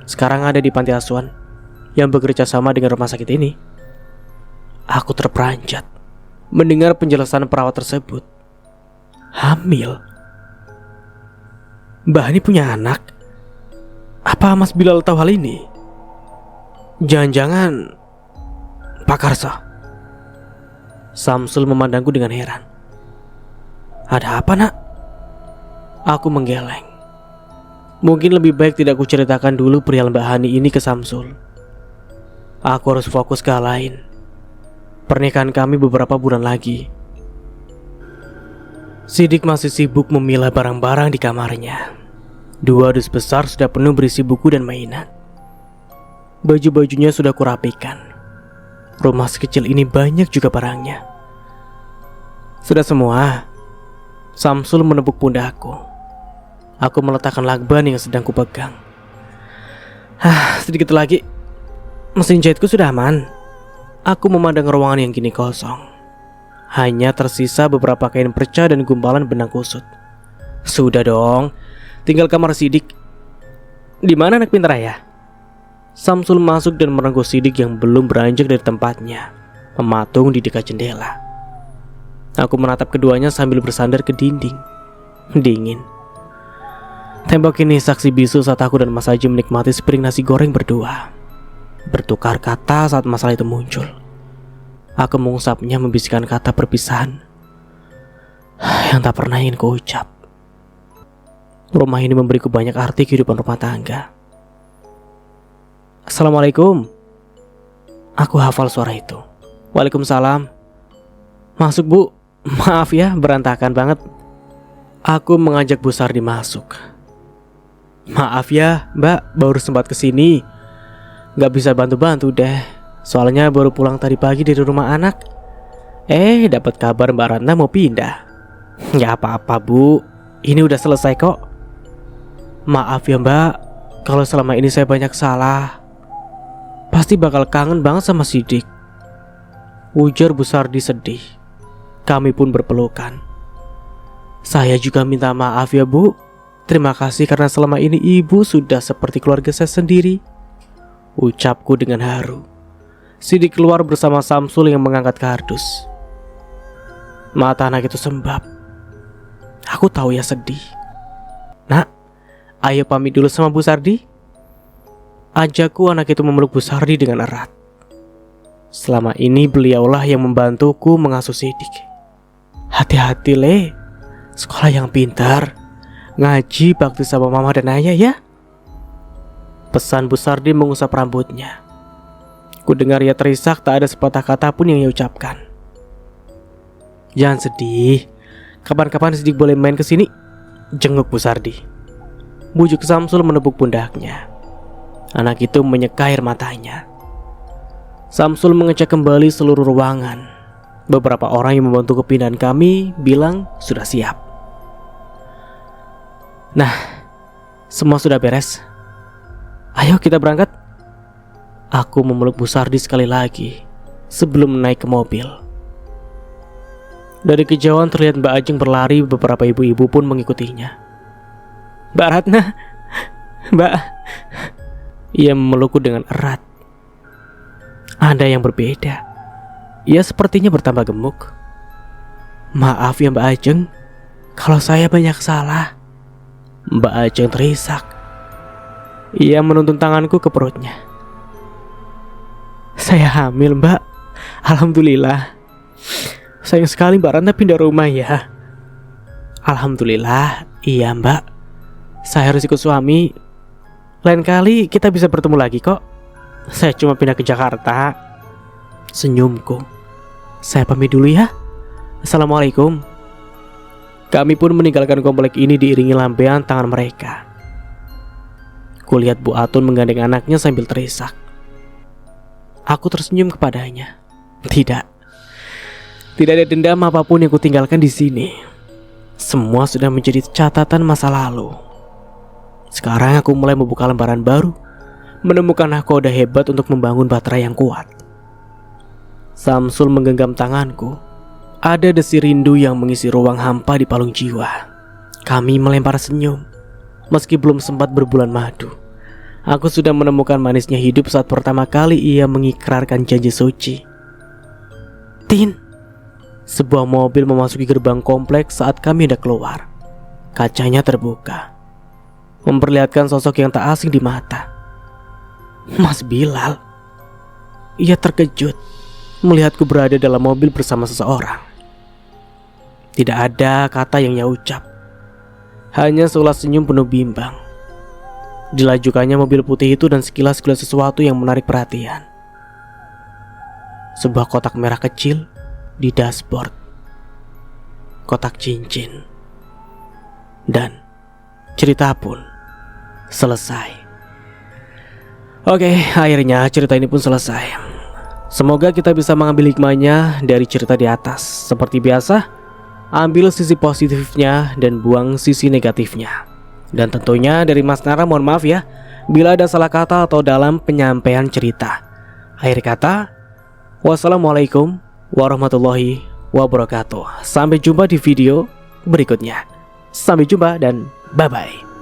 A: Sekarang ada di panti asuhan yang bekerja sama dengan rumah sakit ini." Aku terperanjat mendengar penjelasan perawat tersebut. Hamil? Mbah Hani punya anak? Apa Mas Bilal tahu hal ini? Jangan-jangan Pak Karso? Samsul memandangku dengan heran. "Ada apa, Nak?" Aku menggeleng. Mungkin lebih baik tidak kuceritakan dulu perihal Mbak Hani ini ke Samsul. Aku harus fokus ke hal lain. Pernikahan kami beberapa bulan lagi. Sidik masih sibuk memilah barang-barang di kamarnya. 2 dus besar sudah penuh berisi buku dan mainan. Baju-bajunya sudah kurapikan. Rumah sekecil ini banyak juga barangnya. "Sudah semua?" Samsul menepuk pundakku. Aku meletakkan lakban yang sedang kupegang. Sedikit lagi. Mesin jahitku sudah aman." Aku memandang ruangan yang kini kosong. Hanya tersisa beberapa kain perca dan gumpalan benang kusut. "Sudah dong, tinggal kamar Sidik. Di mana anak pintar ya?" Samsul masuk dan merengkuh Sidik yang belum beranjak dari tempatnya, mematung di dekat jendela. Aku menatap keduanya sambil bersandar ke dinding. Dingin. Tembok ini saksi bisu saat aku dan Mas Haji menikmati sepiring nasi goreng berdua. Bertukar kata saat masalah itu muncul. Aku mengusapnya, membisikkan kata perpisahan yang tak pernah ingin kuucap. Rumah ini memberiku banyak arti kehidupan rumah tangga. "Assalamualaikum." Aku hafal suara itu. "Waalaikumsalam." "Masuk, Bu. Maaf ya, berantakan banget." Aku mengajak Bu Sardi masuk. "Maaf ya, Mbak, baru sempat kesini. Gak bisa bantu-bantu deh. Soalnya baru pulang tadi pagi dari rumah anak. Dapat kabar Mbak Ratna mau pindah." "Gak apa-apa, Bu. Ini udah selesai kok." "Maaf ya, Mbak, kalau selama ini saya banyak salah. Pasti bakal kangen banget sama Sidik." Ujar Bu Sardi sedih. Kami pun berpelukan. "Saya juga minta maaf ya, Bu. Terima kasih karena selama ini Ibu sudah seperti keluarga saya sendiri." Ucapku dengan haru. Sidik keluar bersama Samsul yang mengangkat kardus. Mata anak itu sembab. Aku tahu ya sedih. Nak, ayo pamit dulu sama Bu Sardi. Ajakku anak itu memeluk Bu Sardi dengan erat. Selama ini beliaulah yang membantuku mengasuh Sidik. Hati-hati Le, sekolah yang pintar, ngaji bakti sama mama dan ayah ya. Pesan Bu Sardi mengusap rambutnya. Ku dengar ia terisak, tak ada sepatah kata pun yang ia ucapkan. Jangan sedih, kapan-kapan Sidik boleh main kesini, jenguk Bu Sardi. Bujuk Samsul menepuk pundaknya. Anak itu menyeka air matanya. Samsul mengecek kembali seluruh ruangan. Beberapa orang yang membantu kepindahan kami bilang sudah siap. Nah, semua sudah beres. Ayo kita berangkat. Aku memeluk Bu Sardi sekali lagi sebelum naik ke mobil. Dari kejauhan terlihat Mbak Ajeng berlari, beberapa ibu-ibu pun mengikutinya. Mbak Ratna, Mbak. Ia memelukku dengan erat. Ada yang berbeda. Ia sepertinya bertambah gemuk. Maaf ya Mbak Ajeng, kalau saya banyak salah. Mbak Ajeng terisak. Ia menuntun tanganku ke perutnya. Saya hamil Mbak. Alhamdulillah. Sayang sekali Mbak Ratna pindah rumah ya. Alhamdulillah. Iya Mbak. Saya harus ikut suami. Lain kali kita bisa bertemu lagi kok. Saya cuma pindah ke Jakarta. Senyumku. Saya pamit dulu ya. Assalamualaikum. Kami pun meninggalkan komplek ini diiringi lambaian tangan mereka. Kulihat Bu Atun menggandeng anaknya sambil terisak. Aku tersenyum kepadanya. Tidak ada dendam apapun yang kutinggalkan di sini. Semua sudah menjadi catatan masa lalu. Sekarang aku mulai membuka lembaran baru, menemukan nahkoda hebat untuk membangun baterai yang kuat. Samsul menggenggam tanganku. Ada desi rindu yang mengisi ruang hampa di palung jiwa. Kami melempar senyum. Meski belum sempat berbulan madu, aku sudah menemukan manisnya hidup saat pertama kali ia mengikrarkan janji suci. Tin. Sebuah mobil memasuki gerbang kompleks saat kami hendak keluar. Kacanya terbuka, memperlihatkan sosok yang tak asing di mata. Mas Bilal. Ia terkejut melihatku berada dalam mobil bersama seseorang. Tidak ada kata yang ia ucap, hanya seulas senyum penuh bimbang. Dilajukannya mobil putih itu dan sekilas-sekilas sesuatu yang menarik perhatian. Sebuah kotak merah kecil di dashboard. Kotak cincin. Dan cerita pun selesai. Oke, akhirnya cerita ini pun selesai. Semoga kita bisa mengambil hikmahnya dari cerita di atas. Seperti biasa, ambil sisi positifnya dan buang sisi negatifnya. Dan tentunya dari Mas Nara mohon maaf ya bila ada salah kata atau dalam penyampaian cerita. Akhir kata, wassalamualaikum warahmatullahi wabarakatuh. Sampai jumpa di video berikutnya. Sampai jumpa dan bye-bye.